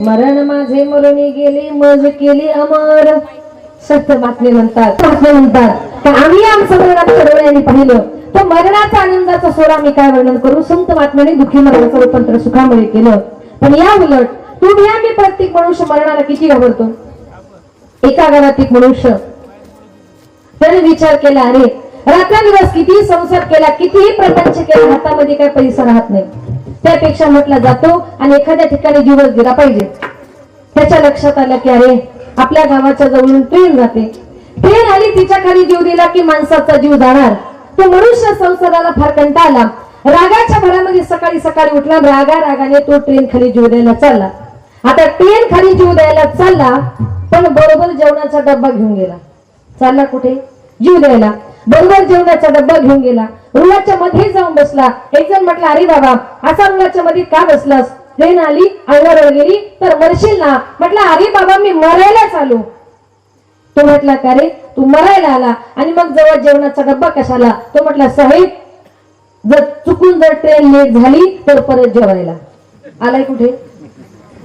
मरण माझे मरुनी गेली मज केली अमर. सत्य बातमी म्हणतात तर आम्ही आमचं मरणाच्या डोळ्यांनी पाहिलं. तो मरणाचा आनंदाचा सोहळा मी काय वर्णन करू. संत महात्म्याने दुःखी मरणाचं रूपांतर सुखामध्ये केलं. पण या उलट तुम्ही आम्ही प्रत्येक मनुष्य मरणाला किती घाबरतो. एका गावात एक मनुष्य त्याने विचार केला, अरे रात्रंदिवस किती संसार केला, कितीही प्रपंच केला, हातामध्ये काय पैसा राहत नाही. त्यापेक्षा म्हटला जातो आणि एखाद्या ठिकाणी जीवच दिला पाहिजे. त्याच्या लक्षात आलं की अरे आपल्या गावाच्या जवळून ट्रेन जाते. ट्रेन आली, तिच्या खाली जीव दिला की माणसाचा जीव जाणार. तो मनुष्य संसाराला फार कंटाळला. रागाच्या भरामध्ये सकाळी सकाळी उठला. रागाने तो ट्रेन खाली जीव द्यायला चालला. आता ट्रेन खाली जीव द्यायला चालला, पण बरोबर जेवणाचा डब्बा घेऊन गेला. चालला कुठे? जीव द्यायला. बरोबर जेवणाचा डब्बा घेऊन गेला. रुळाच्या मध्ये जाऊन बसला. एक जण म्हटला, अरे बाबा असा रुळाच्या मध्ये का बसलास? ट्रेन आली, अंगावर गेली तर मरशील ना. म्हटला, अरे बाबा मी मरायला चालू. तो म्हटला, का रे तू मरायला आला आणि मग जवळ जेवणाचा डब्बा कशाला? तो म्हटला, साहेब जर चुकून जर ट्रेन लेट झाली तर परत जेवायला आलाय कुठे?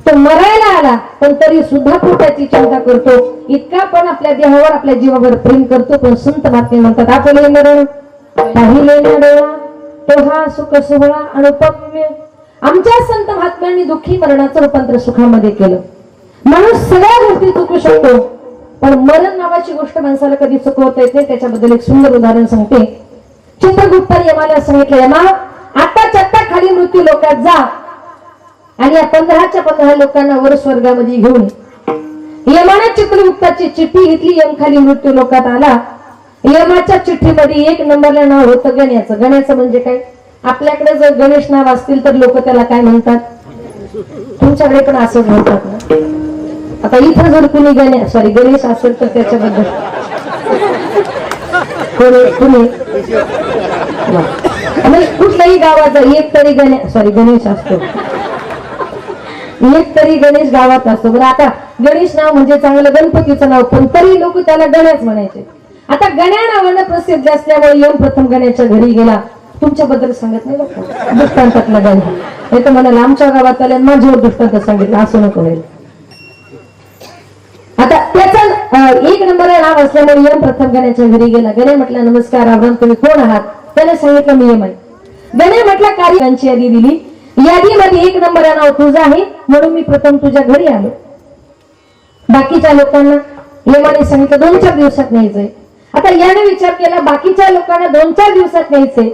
तो मरायला आला पण तरी सुद्धा पोटाची चिंता करतो. इतका पण आपल्या देहावर आपल्या जीवावर प्रेम करतो. पण संत महात्मे म्हणतात, आपले मरण पाहिले ना डोळा तो हा सुख सोहळा अनुपम्य. आमच्या संत महात्म्यांनी दुःखी मरणाचं रूपांतर सुखामध्ये केलं. माणूस सगळ्या गोष्टी चुकू शकतो, पण मरण नावाची गोष्ट माणसाला कधी चुकवता येत नाही. त्याच्याबद्दल एक सुंदर उदाहरण सांगते. चित्रगुप्ताने यमाला सांगितलं, यमा आत्ताच्या आत्ता खाली मृत्यू लोकात जा आणि या 15च्या 15 लोकांना वर स्वर्गामध्ये घेऊन ये. यमाने चित्रगुप्ताची चिठ्ठी घेतली. यम खाली मृत्यू लोकात आला. यमाच्या चिठ्ठीमध्ये 1 नंबरला नाव होतं गण्याचं. गण्याचं म्हणजे काय? आपल्याकडे जर गणेश नाव असतील तर लोक त्याला काय म्हणतात? तुमच्याकडे पण असंच म्हणतात ना. आता इथं जर कुणी गणेश असेल तर त्याच्याबद्दल कुठल्याही गावाचा एक तरी गणेश असतो. एक तरी गणेश गावात असतो. बरं आता गणेश नाव म्हणजे चांगलं गणपतीचं नाव, पण तरी लोक त्याला गण्याच म्हणायचे. आता गण्या नावानं प्रसिद्ध असल्यामुळे यम प्रथम गण्याच्या घरी गेला. तुमच्याबद्दल सांगत नाही बघा, दृष्टांतातला गण्या. नाही तर मला आमच्या गावात आल्या माझ्यावर दृष्टांत सांगितलं असं नको होईल. आता त्याचं 1 नंबरला नाव असल्यामुळे यम प्रथम गण्याच्या घरी गेला. गण्या म्हटला, नमस्कार आव्हान, तुम्ही कोण आहात? त्याने सांगितलं, मी यम आहे. गण्या म्हटला, कार्यांची यादी दिली. यादीमध्ये 1 नंबरला नाव तुझं आहे म्हणून मी प्रथम तुझ्या घरी आलो. बाकीच्या लोकांना यमाने सांगितलं 2-4 दिवसात न्यायचंय. आता याने विचार केला, बाकीच्या लोकांना 2-4 दिवसात न्यायचंय,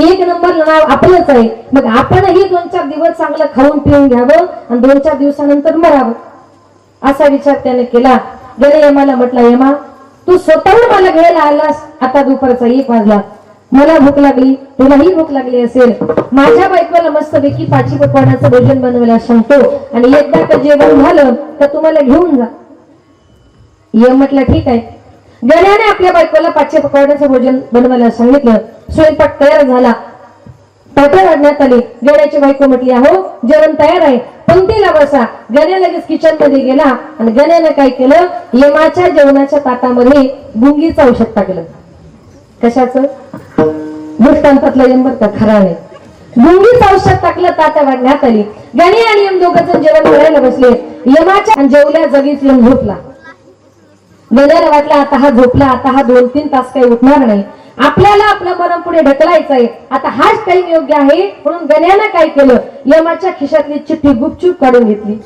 1 नंबरला नाव आपलंच आहे, मग आपणही 2-4 दिवस चांगलं खाऊन पिऊन घ्यावं आणि 2-4 दिवसानंतर मरावं असा विचार त्याने केला. गण्या यमाला म्हटला, यमा तू स्वतःहून मला घ्यायला आलास. आता दुपारचा 1 वाजला. मला भूक लागली, तुलाही भूक लागली असेल. माझ्या बायकोला मस्तपैकी 5 पकवानाचं भोजन बनवायला सांगतो आणि एकदा का जेवण झालं तर तुम्हाला घेऊन जा. यम म्हटलं, ठीक आहे. गण्याने आपल्या बायकोला 5 पकवानाचं भोजन बनवायला सांगितलं. स्वयंपाक तयार झाला. ताटं वाढण्यात आली. गण्याची बायको म्हटली, अहो जेवण तयार आहे, पंक्तीला बसा. गण्या लगेच किचन मध्ये गेला आणि गण्याने काय केलं, यमाच्या जेवणाच्या ताटामध्ये गुंगीचं औषध टाकलं. कशाचं? दृष्टांतातलं यम बरं का, खरा नाही. गुंगीचं औषध टाकलं. ताटं वाढण्यात आली. गण्या आणि यम दोघं जण जेवण करायला बसले. यमाच्या जेवल्या जागीच यम झोपला. गण्याला वाटलं आता हा झोपला, आता हा 2-3 तास काही उठणार नाही, आपल्याला आपलं मरण पुढे ढकलायचंय, आता हाच टाइम योग्य आहे. म्हणून गण्यानं काय केलं, यमाच्या खिशातली चिठ्ठी गुपचूप काढून घेतली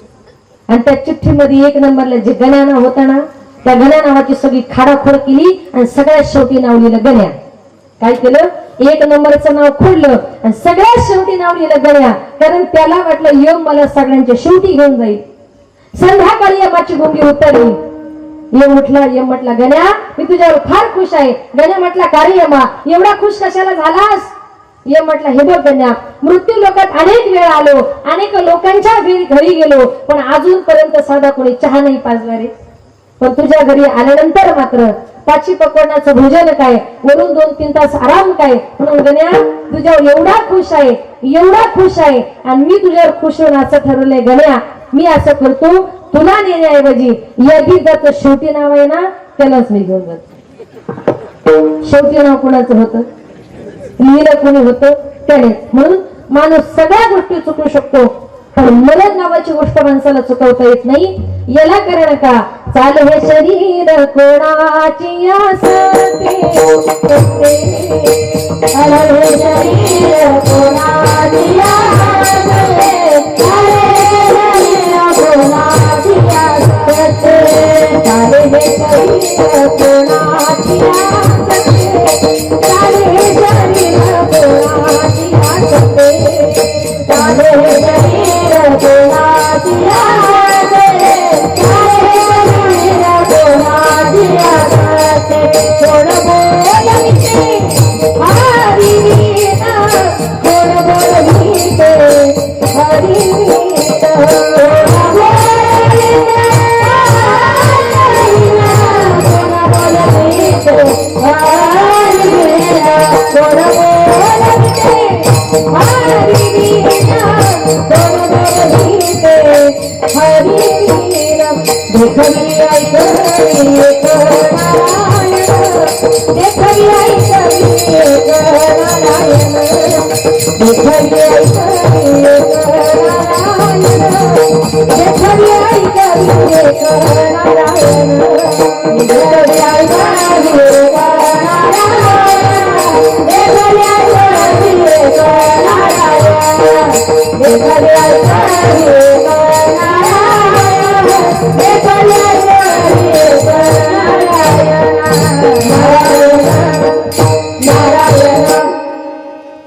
आणि त्या चिठ्ठीमध्ये 1 नंबरला जे गण्या नाव होता ना, त्या गण्या नावाची सगळी खाडाखोड केली आणि सगळ्यात शेवटी नाव लिहिलं गण्या. काय केलं, 1 नंबरचं नाव खोडलं आणि सगळ्यात शेवटी नाव लिहिलं गण्या. कारण त्याला वाटलं यम मला सगळ्यांच्या शेवटी घेऊन जाईल. संध्याकाळी यमाची गुंगी उतरली. यम उठला. यम म्हटला, गण्या मी तुझ्यावर फार खुश आहे. गण्या म्हटला, का रे यमा एवढा खुश कशाला झालास? यम म्हटला, हे बघ गण्या, मृत्यू लोकात अनेक वेळ आलो, अनेक लोकांच्या घरी गेलो, पण अजूनपर्यंत साधा कोणी चहा नाही पाजला रे. पण तुझ्या घरी आल्यानंतर मात्र 5 पकवानाचं भोजन काय, वरून 2-3 तास आराम काय. म्हणून गण्या तुझ्यावर एवढा खुश आहे, एवढा खुश आहे आणि मी तुझ्यावर खुश होऊन असं ठरवलंय गण्या, मी असं करतो, तुला नेण्याऐवजी यादीत जातं शेवटी नाव आहे ना त्यालाच मी घेऊन जातो. शेवटी नाव कोणाचं होतं, लिहिलं कोणी होतं त्याने. म्हणून माणूस सगळ्या गोष्टी चुकू शकतो, पण मरण नावाची गोष्ट माणसाला चुकवता येत नाही. याला कारण का चाल हे शरीर कोणाची असते, चाल हे शरीर कोणाची असते, कोणाची असते, चाल हे शरीर कोणाची असते, चाल हे शरीर कोणाची असते, चाल हे शरीर कोणाची असते, कोण बोलविते हरिवीणा, कोण बोलविते हरिवीणा, कोण बोलविते हरिवीणा, कोण बोलविते हरिवीणा, कोण बोलविते हरिवीणा, कोण बोलविते हरिवीणा. देखली ऐकली एक नारायण, देखली ऐकली एक नारायण, देखली ऐकली एक नारायण, देखली ऐकली एक नारायण, देखली ऐकली एक नारायण, देखली ऐकली एक नारायण, देखली ऐकली एक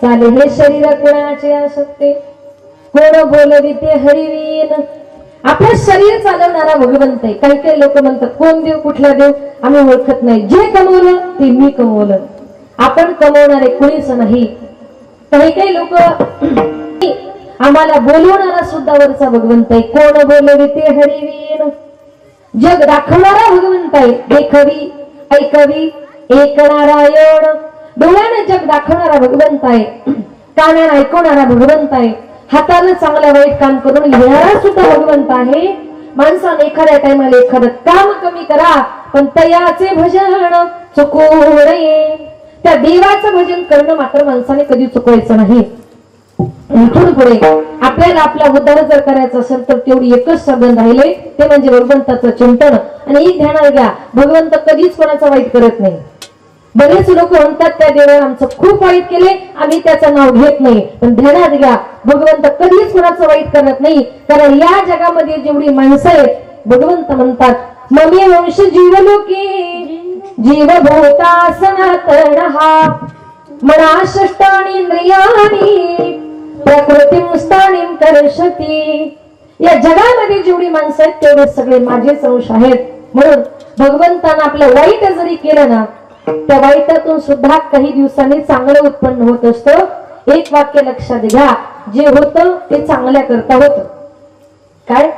चाले हे शरीर कोणाचे असते, कोण बोलविते हरिवीण. आपलं शरीर चालवणारा भगवंत आहे. काही काही लोक म्हणतात कोण देव कुठला देव आम्ही ओळखत नाही, जे कमवलं ते मी कमवलं, आपण कमवणारे कोणीच नाही. काही काही लोक आम्हाला बोलवणारा सुद्धा वरचा भगवंत आहे. कोण बोलविते हरिवीण, जग दाखवणारा भगवंत आहे. देखवी ऐकवी एक नारायण, डोळ्याने जग दाखवणारा भगवंत आहे, कानाने ऐकवणारा भगवंत आहे, हाताने चांगलं वाईट काम करून लिहिणारा सुद्धा भगवंत आहे. माणसाने एखाद्या टायमाला एखादं काम कमी करा पण तयाचे भजन चुकू नये. त्या देवाचं भजन करणं मात्र माणसाने कधी चुकवायचं नाही. इथून पुढे आपल्याला आपला उद्धार जर करायचा असेल तर तेवढी एकच साधन राहिले, ते म्हणजे भगवंताचं चिंतन. आणि एक ध्यानात घ्या, भगवंत कधीच कोणाचं वाईट करत नाही. बरेच लोक म्हणतात त्या देवाने आमचं खूप वाईट केले, आम्ही त्याचं नाव घेत नाही. पण ध्यानात घ्या, भगवंत कधीच कोणाचं वाईट करत नाही. कारण या जगामध्ये जेवढी माणसं आहेत, भगवंत म्हणतात ममे वंश जीवलोके जीवभूता सनातन हा मना षष्टानी इंद्रियानी प्रकृती स्थानिम करशती. या जगामध्ये जेवढी माणसं आहेत तेवढे सगळे माझेच अंश आहेत. म्हणून भगवंतानं आपलं वाईट जरी केलं ना, त्या वाईटातून सुद्धा काही दिवसांनी चांगलं उत्पन्न होत असतं. एक वाक्य लक्षात घ्या, जे होतं ते चांगल्या करता होतं. काय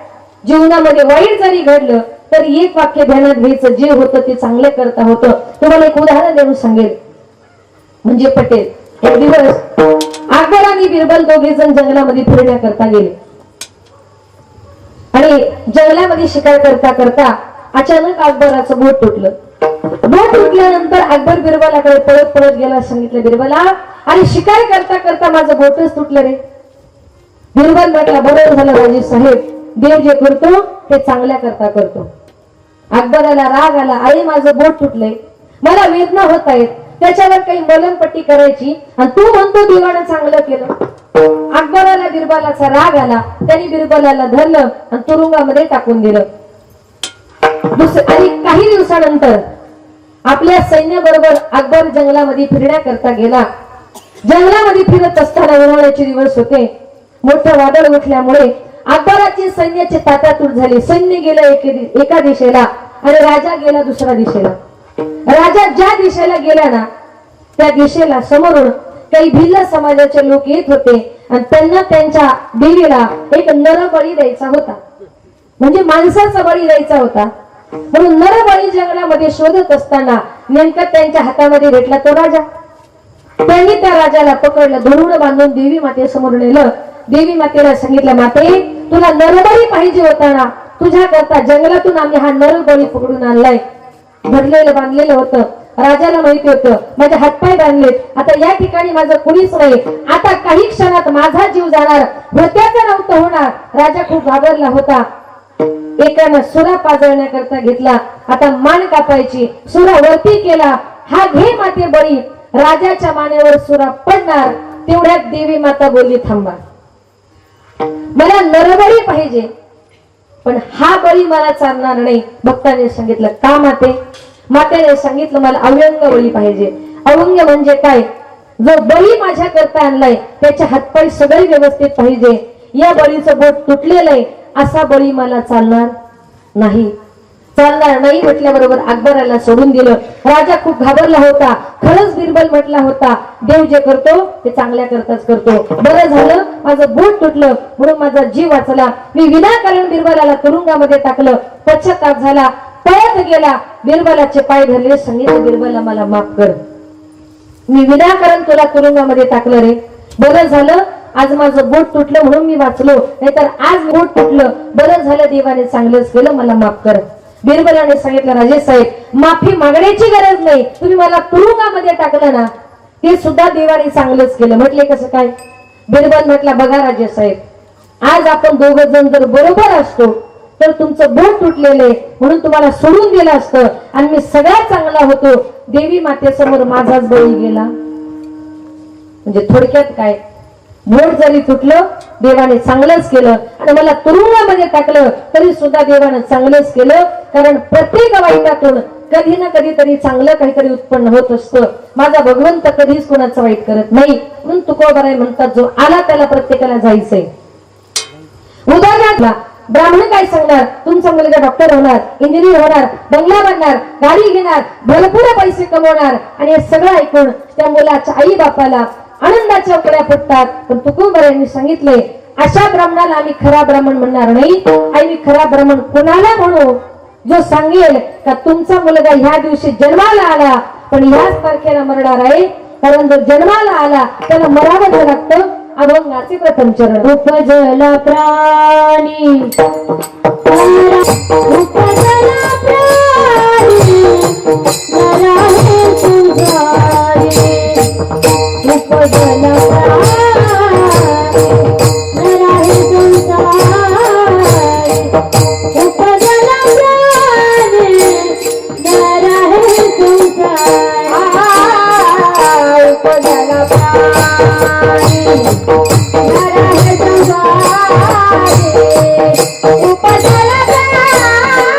जीवनामध्ये वाईट जरी घडलं तर एक वाक्य ध्यानात घ्यायचं, जे होतं ते चांगल्या करता होतं. तुम्हाला एक उदाहरण देऊन सांगेल म्हणजे पटेल. एक दिवस अकबर आणि बिरबल दोघे जण जंगलामध्ये फिरण्याकरता गेले आणि जंगलामध्ये शिकार करता करता अचानक अकबराचं बोट तुटलं. बोट तुटल्यानंतर अकबर बिरबलाकडे पळत पळत गेला. सांगितलं बिरबला, अरे शिकार करता करता माझं बोटच तुटलं रे. बिरबल म्हटला बरोबर झालं राजे साहेब, देव जे करतो ते चांगल्या करता करतो. अकबराला राग आला, अरे माझं बोट तुटलंय, मला वेदना होत आहेत, त्याच्यावर काही मलमपट्टी करायची आणि तू म्हणतो देवानं चांगलं केलं. अकबराला बिरबलाचा राग आला, त्यांनी बिरबलाला धरलं आणि तुरुंगामध्ये टाकून दिलं. आणि काही दिवसानंतर आपल्या सैन्याबरोबर अकबर जंगलामध्ये फिरण्याकरता गेला. जंगलामध्ये फिरत असताना उन्हाळ्याचे दिवस होते. मोठं वादळ उठल्यामुळे अकबराची सैन्याची ताटातूट झाली. सैन्य गेलं एका दिशेला आणि राजा गेला दुसऱ्या दिशेला. राजा ज्या दिशेला गेला ना त्या दिशेला समोरून काही भिल्ल समाजाचे लोक येत होते आणि त्यांना त्यांच्या देवीला एक नरबळी द्यायचा होता, म्हणजे माणसाचा बळी द्यायचा होता. म्हणून नरबळी जंगलामध्ये शोधत असताना नेमकं त्यांच्या हातामध्ये भेटला तो राजा. त्यांनी त्या राजाला पकडलं, धरून बांधून देवी मातेसमोर नेलं. देवी मातेला सांगितलं, माते तुला नरबळी पाहिजे होता ना, तुझ्या करता जंगलातून आम्ही हा नरबळी पकडून आणलाय. भरलेलं बांधलेलं होतं राजाला माहिती होतं माझे हातपाय बांधलेत, आता या ठिकाणी माझं कुणीच नाही, आता काही क्षणात माझा जीव जाणार, होत्याचं नव्हतं होणार. राजा खूप घाबरला होता. एकानं सुरा पाजळण्याकरता घेतला, आता मान कापायची, सुरा वरती केला, हा घे माते बळी. राजाच्या मानेवर सुरा पडणार, तेवढ्यात देवी माता बोलली थांबा, मला नरबळी पाहिजे, पण हा बळी मला चालणार नाही. भक्ताने सांगितलं का माते? मातेने सांगितलं मला अव्यंग बळी पाहिजे. अव्यंग म्हणजे काय? जो बळी माझ्या करता आणलाय त्याचे हातपाय सगळे व्यवस्थित पाहिजे, या बळीचं बोट तुटलेलं आहे असा बळी मला चालणार नाही. चालणार नाही म्हटल्याबरोबर अकबराला सोडून दिलं. राजा खूप घाबरला होता. खरंच बिरबल म्हटला होता देव जे करतो ते चांगल्या करताच करतो. बरं झालं माझं बोट तुटलं म्हणून माझा जीव वाचला. मी विनाकारण बिरबलाला तुरुंगामध्ये टाकलं, पश्चाताप झाला, पळत गेला, बिरबलाचे पाय धरले, सांगितलं बिरबला मला माफ कर, मी विनाकारण तुला तुरुंगामध्ये टाकलं रे. बरं झालं आज माझं बोट तुटलं म्हणून मी वाचलो, नाहीतर आज बोट तुटलं. बरं झालं देवाने चांगलंच केलं, मला माफ कर. बिरबलाने सांगितलं राजे साहेब माफी मागण्याची गरज नाही, तुम्ही मला तुरुंगामध्ये टाकलं ना ते सुद्धा देवाने चांगलंच केलं. म्हटले कसं काय? बिरबल म्हटला बघा राजे साहेब आज आपण दोघं जण जर बरोबर असतो तर तुमचं बोट तुटलेले म्हणून तुम्हाला सोडून दिलं असतं आणि मी सगळ्यात चांगला होतो, देवी मातेसमोर माझाच बळी गेला. म्हणजे थोडक्यात काय, बोट जरी तुटलं देवाने चांगलंच केलं आणि मला तुरुंगामध्ये टाकलं तरी सुद्धा देवाने चांगलंच केलं, कारण प्रत्येक वाईटातून कधी ना कधीतरी चांगलं काहीतरी उत्पन्न होत असतं. माझा भगवंत कधीच कोणाचं वाईट करत नाही. म्हणून तुकोबाराय म्हणतात जो आला त्याला प्रत्येकाला जायचंय. उदाहरणार्थ ब्राह्मण काय सांगणार, तुमचा मुलगा डॉक्टर होणार, इंजिनियर होणार, बंगला बांधणार, गाडी घेणार, भरपूर पैसे कमवणार, आणि हे सगळं ऐकून त्या मुलाच्या आई बापाला आनंदाच्या उकळ्या फुटतात. पण तुकोबारायांनी सांगितले अशा ब्राह्मणाला आम्ही खरा ब्राह्मण म्हणणार नाही. आणि मी खरा ब्राह्मण कोणाला म्हणू? जो सांगेल का तुमचा मुलगा ह्या दिवशी जन्माला आला पण ह्याच तारखेला मरणार आहे, कारण जर जन्माला आला त्याला मरावं लागतं. अभंगाचे प्रथम चरण. उपजला प्राणी उपजला प्राणी नराहे तुझारे, उपजला प्राणी नराहे तुझारे, उपजला प्राणी नराहे तुझारे, उपजला प्राणी नराहे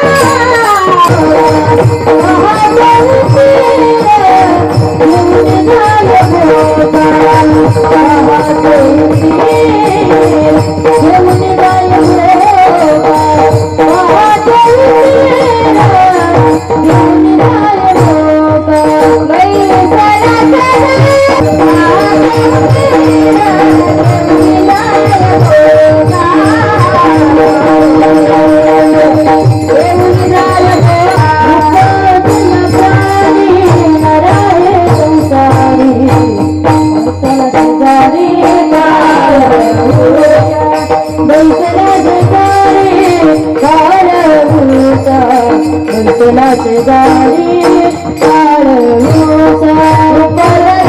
तुझारे, उपजला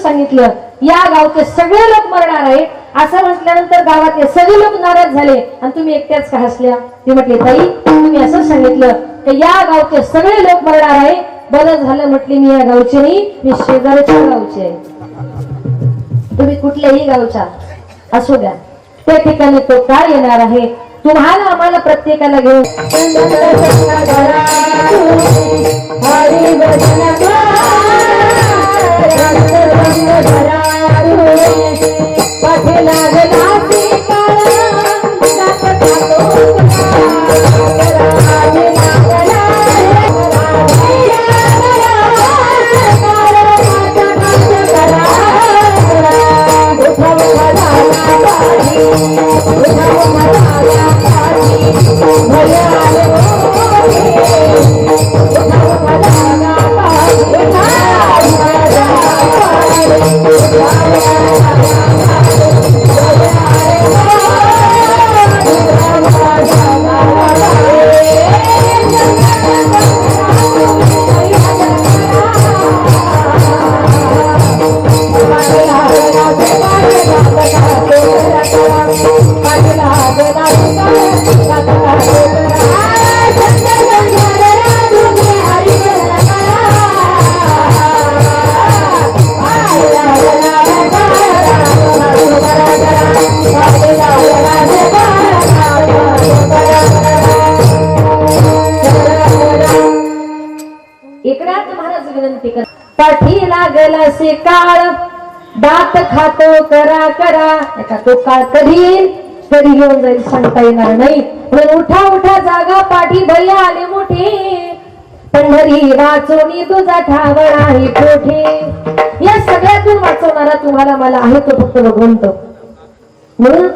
सांगितलं या गावचे सगळे लोक मरणार आहे. असं म्हटल्यानंतर गावातले सगळे लोक नाराज झाले आणि तुम्ही एकट्याच का हसल्या? ती म्हटली ताई तुम्ही असं सांगितलं की या गावचे सगळे लोक मरणार आहे. बरं झालं म्हटली मी या गावची नाही, मी शेजारच्या गावची आहे. तुम्ही कुठल्याही गावच्या असू द्या, त्या ठिकाणी तो काय येणार आहे तुम्हाला आम्हाला प्रत्येकाला घेऊन पाठी लागला से काळ दात खातो करा करा एका तो काळ कधी येईल कधी घेऊन जाईल सांगता येणार नाही. पण उठा उठा जागा पाठी भैया आले मोठे पंढरी वाचोनी तुझा ठावळा आहे कोठे. या सगळ्यातून वाचवणारा तुम्हाला मला आहे तो फक्त भगवंत. म्हणून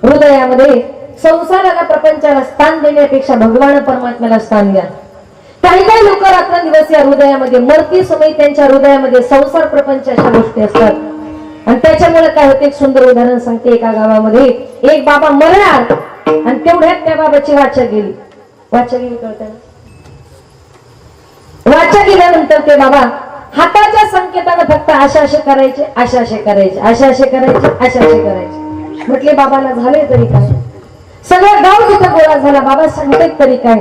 हृदयामध्ये संसाराला प्रपंचाला स्थान देण्यापेक्षा भगवान परमात्म्याला स्थान द्या. काही काही लोक रात्रंदिवस या हृदयामध्ये मरती समय त्यांच्या हृदयामध्ये संसार प्रपंच अशा गोष्टी असतात आणि त्याच्यामुळे काय होते. एक सुंदर उदाहरण सांगते. एका गावामध्ये एक बाबा मरणार आणि तेवढ्यात त्या बाबाची वाचा गेली. वाचा गेली कळतं. वाचा गेल्यानंतर ते बाबा हाताच्या संकेताने फक्त अशा असे करायचे अशा असे करायचे अशा असे करायचे अशा असे करायचे. म्हटले बाबाला झाले तरी काय. सगळं गाव तिथं गोळा झाला. बाबा सांगते तरी काय.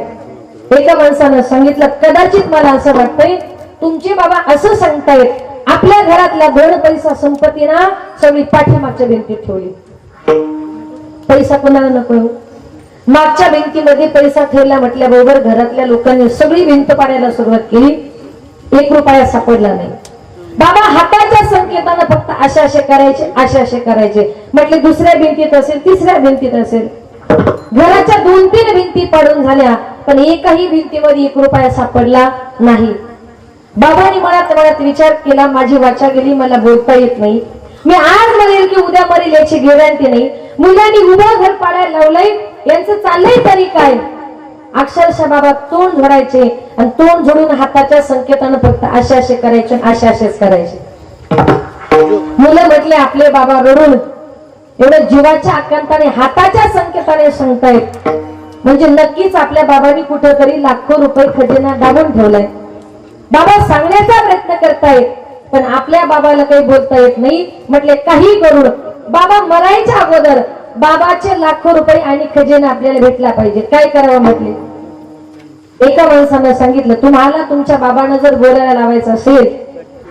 एका माणसानं सांगितलं कदाचित मला असं वाटतंय तुमचे बाबा असं सांगतायत आपल्या घरातला धन पैसा संपत्ती ना सगळी पाठीमागच्या भिंतीत ठेवली. पैसा कोणाला नको. मागच्या भिंतीमध्ये पैसा ठेवला म्हटल्याबरोबर घरातल्या लोकांनी सगळी भिंत पाडायला सुरुवात केली. 1 रुपया सापडला नाही. बाबा हाताच्या संकेतानं फक्त अशा असे करायचे अशा असे करायचे. म्हटले दुसऱ्या भिंतीत असेल तिसऱ्या भिंतीत असेल. घराच्या 2-3 भिंती पाडून झाल्या पण एकाही भिंतीमध्ये 1 रुपया सापडला नाही. बाबांनी मनात विचार केला माझी वाचा गेली मला बोलता येत नाही. मी आज मरेल की उद्या मरेल याची गॅरंटी नाही. मुलांनी उभं घर पाडायला लावलंय यांचं चाललंय तरी काय. अक्षरशः बाबा तोंड झोडायचे आणि तोंड झोडून हाताच्या संकेतानं फक्त असे असे करायचे असे असेच करायचे. मुलं म्हटले आपले बाबा रडून एवढं जीवाच्या आकांताने हाताच्या संकेताने सांगतायत म्हणजे नक्कीच आपल्या बाबांनी कुठेतरी लाखो रुपये खजिना दाबून ठेवलाय. बाबा सांगण्याचा प्रयत्न करतायत पण आपल्या बाबाला काही बोलता येत नाही. म्हटले काही करून बाबा मरायच्या अगोदर बाबाचे लाखो रुपये आणि खजिना आपल्याला भेटला पाहिजे. काय करावं म्हटले. एका माणसानं सांगितलं तुम्हाला तुमच्या बाबांना जर बोलायला लावायचं असेल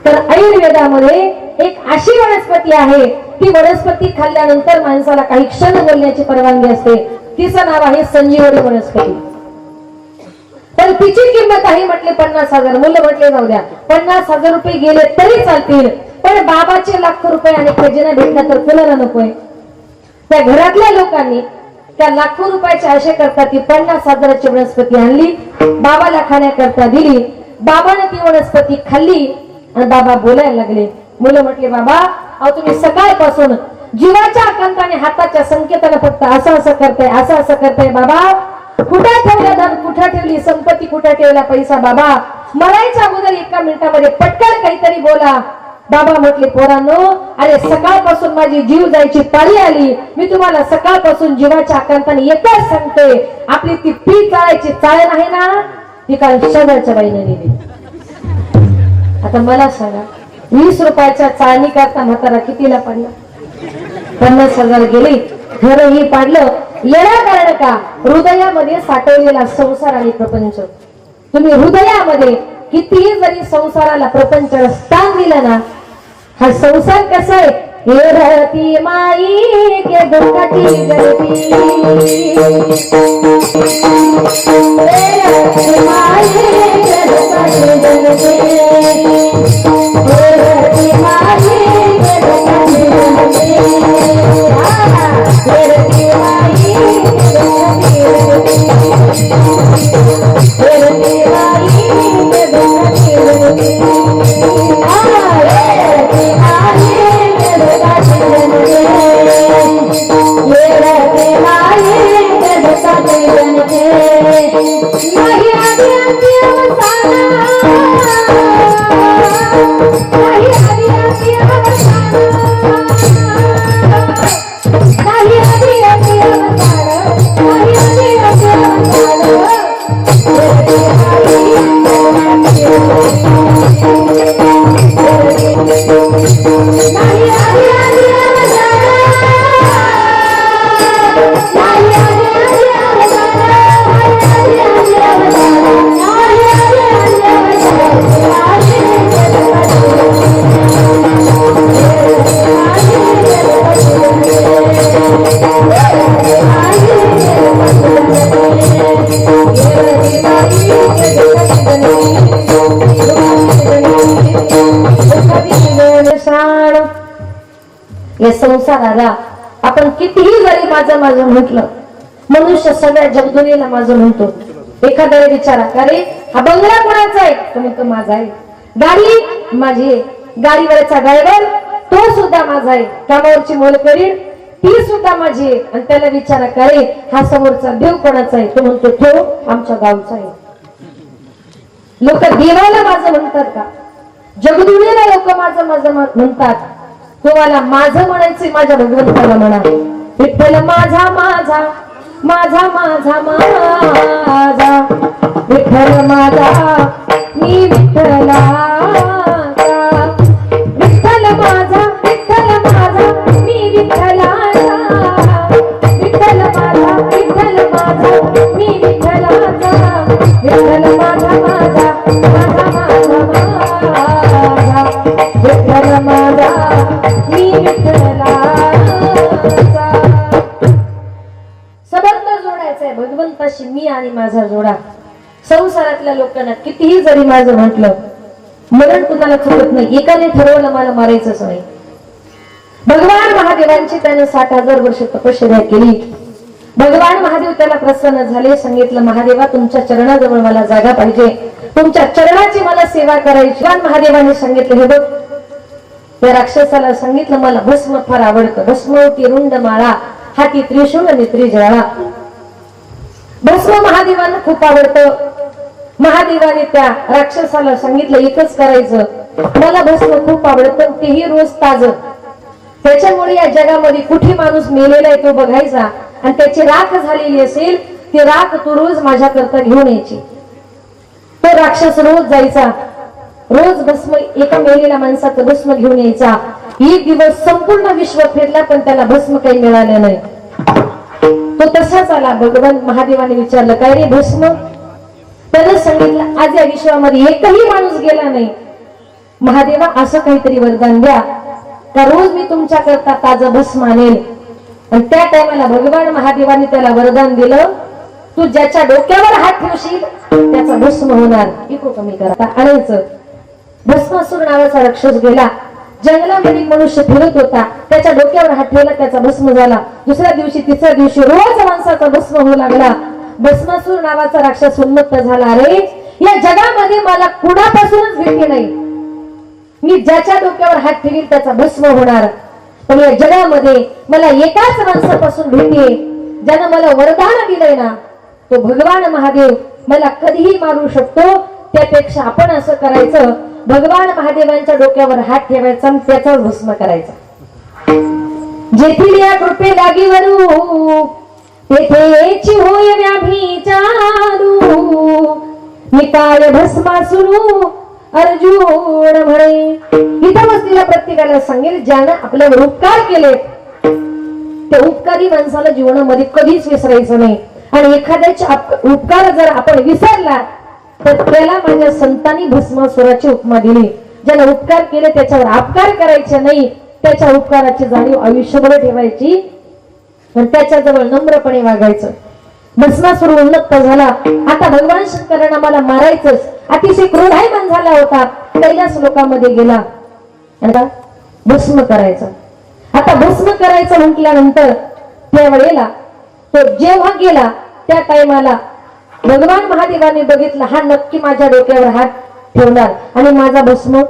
तर आयुर्वेदामध्ये एक अशी वनस्पती आहे ती वनस्पती खाल्ल्यानंतर माणसाला काही क्षण बोलण्याची परवानगी असते. तिचं नाव आहे संजीवनी वनस्पती. तर तिची किंमत आहे म्हटले 50,000. मुलं म्हटले जाऊ द्या 50,000 रुपये गेले तरी चालतील पण बाबाचे लाखो रुपये आणि खजिना भेटला तर कुणाला नकोय. त्या घरातल्या लोकांनी त्या लाखो रुपयाच्या आशे करता ती 50,000ची वनस्पती आणली बाबाला खाण्याकरता दिली. बाबाने ती वनस्पती खाल्ली आणि बाबा बोलायला लागले. मुलं म्हटले बाबा अहो तुम्ही सकाळपासून जीवाच्या आकांताने हाताच्या संकेताने फक्त असं असं करताय असं असं करताय. बाबा कुठे ठेवलं धन कुठे ठेवली संपत्ती कुठे ठेवला पैसा. बाबा मरायच्या अगोदर 1 मिनिटामध्ये पटकन काहीतरी बोला. बाबा म्हटले पोरांनो अरे सकाळपासून माझी जीव जायची पाळी आली. मी तुम्हाला सकाळपासून जीवाच्या आकांताने एकच सांगते आपली ती पी चाळायची चाळण आहे ना ती काल शेजारच्या बाईने दिली. आता मला सांगा 20 रुपयाच्या चाळणी करता म्हातारा कितीला पडला. 50,000 गेले. घरही पाडलं. येण्या कारण का हृदयामध्ये साठवलेला संसार आणि प्रपंच. तुम्ही हृदयामध्ये कितीही जरी संसाराला प्रपंचाला स्थान दिलं ना हा संसार कसा आहे. हे रहती माई के दुखती गरबी माई के दुखती गरबी रहती माई के दुखती गरबी रहती माई के दुखती रहती माई के दुखती गरबी संसार आला, आपण कितीही जरी माझं माझं म्हटलं, मनुष्य सगळ्या जगदुनीला माझं म्हणतो. एखाद्याने विचारा, अरे हा बंगला कोणाचा आहे? तो म्हणतो माझा आहे. गाडी माझी आहे. गाडीवरचा ड्रायव्हर तो सुद्धा माझा आहे. कामावरची मोलकरीण ती सुद्धा माझी आहे. आणि त्याला विचारा, अरे हा समोरचा देव कोणाचा आहे? तो म्हणतो तो आमच्या गावचा आहे. लोक देवाला माझं म्हणतात का? जगदुनीला लोक माझं माझं म्हणतात. तुम्हाला माझं म्हणायचं, माझ्या भगवंताला म्हणा. विठ्ठल माझा माझा माझा माझा माझा, विठ्ठल माझा मी विठ्ठलाचा. विठ्ठल माझा मी विठ्ठलाचा. विठ्ठल माझा मी विठ्ठलाचा. विठ्ठल माझा माझा माझा माझा माझा, विठ्ठल माझा मी विठ्ठलाचा. संबंध जोडायचा आहे भगवंताशी मी आणि माझा जोडा. संसारातल्या लोकांना कितीही जरी माझं म्हटलं, मरण कुणाला चुकत नाही. एकाने ठरवलं मला मारायचंच नाही. भगवान महादेवांची त्याने 60,000 वर्ष तपश्चर्या केली. भगवान महादेव त्याला प्रसन्न झाले. सांगितलं, महादेवा तुमच्या चरणाजवळ मला जागा पाहिजे, तुमच्या चरणाची मला सेवा करायची. भगवान महादेवाने सांगितलं, हे बघ, त्या राक्षसाला सांगितलं, मला भस्म फार आवडतं. भस्मवती रुंड माळा, हाती त्रिशूळ आणि त्रिजळा. भस्म महादेवांना खूप आवडतं. महादेवाने त्या राक्षसाला सांगितलं, एकच करायचं, मला भस्म खूप आवडतं, तेही रोज ताजं. त्याच्यामुळे या जगामध्ये कुठे माणूस मेलेला आहे तो बघायचा, आणि त्याची राख झालेली असेल ती राख तू रोज माझ्याकरता घेऊन यायची. तो राक्षस रोज जायचा, रोज भस्म, एका मेलेल्या माणसाचं भस्म घेऊन यायचा. एक दिवस संपूर्ण विश्व फिरला, पण त्याला भस्म काही मिळालं नाही. तो तसाच आला. भगवान महादेवाने विचारलं, काय रे भस्म? त्यानं सांगितलं, आज या विश्वामध्ये एकही माणूस गेला नाही. महादेवा असं काहीतरी वरदान द्या का रोज मी तुमच्या करता ताजं भस्म आणेल. आणि त्या टायमाला भगवान महादेवाने त्याला वरदान दिलं, तू ज्याच्या डोक्यावर हात ठेवशील त्याचा भस्म होणार. इको कमी करा आणायचं. भस्मासूर नावाचा राक्षस गेला. जंगलामध्ये मनुष्य फिरत होता, त्याच्या डोक्यावर हात ठेवला, त्याचा भस्म झाला. दुसऱ्या दिवशी तिसऱ्या दिवशी रोज माणसाचा भस्म होऊ लागला. भस्मासूर नावाचा राक्षस उन्मत्त झाला, अरे या जगामध्ये मला कुणापासूनच भीती नाही. मी ज्याच्या डोक्यावर हात ठेवील त्याचा भस्म होणार. पण या जगामध्ये मला एकाच माणसापासून भीती आहे, ज्यानं मला वरदान दिलंय ना, तो भगवान महादेव मला कधीही मारू शकतो. त्यापेक्षा आपण असं करायचं, भगवान महादेवांच्या डोक्यावर हात ठेवायचा आणि त्याचाच भस्म करायचा. जेथील या कृपे लागिवरू तेथेची होय व्याभिचारू. निकाय भस्मासुरू अर्जुन म्हणे. इथं बसलेल्या प्रत्येकाला सांगेल, ज्यानं आपल्यावर उपकार केले त्या उपकारी माणसाला जीवनामध्ये कधीच विसरायचं नाही. आणि एखाद्याचे उपकार जर आपण विसरला तर त्याला माझ्या संतांनी भस्मासुराची उपमा दिली. ज्याला उपकार केले त्याच्यावर अपकार करायचे नाही, त्याच्या उपकाराची जाणीव आयुष्यभर ठेवायची आणि त्याच्याजवळ नम्रपणे वागायचं. भस्मासुर उन्मत्त झाला. आता भगवान शंकरांना मला मारायचंच. अतिशय क्रोधायमान झाला होता. कैलास लोकांमध्ये गेला, आता भस्म करायचं. आता भस्म करायचं म्हटल्यानंतर त्यावेळेला तो जेव्हा गेला त्या टायमाला भगवान महादेवाने बघितलं, हा नक्की माझ्या डोक्यावर हात ठेवणार आणि माझा भस्म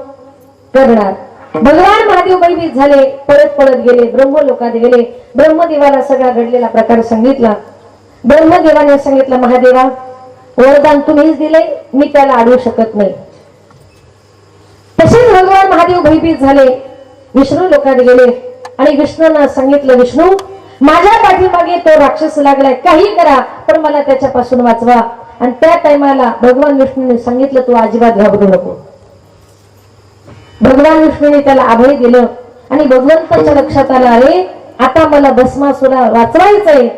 करणार. भगवान महादेव भयभीत झाले, पळत गेले, ब्रह्मलोकात गेले. ब्रह्मदेवाला सगळा घडलेला प्रकार सांगितला. ब्रह्मदेवाने सांगितलं, महादेवा वरदान तुम्हीच दिले, मी त्याला अडवू शकत नाही. तसेच भगवान महादेव भयभीत झाले, विष्णू लोकात गेले आणि विष्णूंना सांगितलं, विष्णू माझ्या पाठीमागे तो राक्षस लागलाय, काही करा पण मला त्याच्यापासून वाचवा. आणि त्या टायमाला भगवान विष्णूने सांगितलं, तू अजिबात घाबरू नको. भगवान विष्णूने त्याला अभय दिलं आणि भगवंताच्या लक्षात आलं, अरे आता मला भस्मासुरा वाचवायचंय.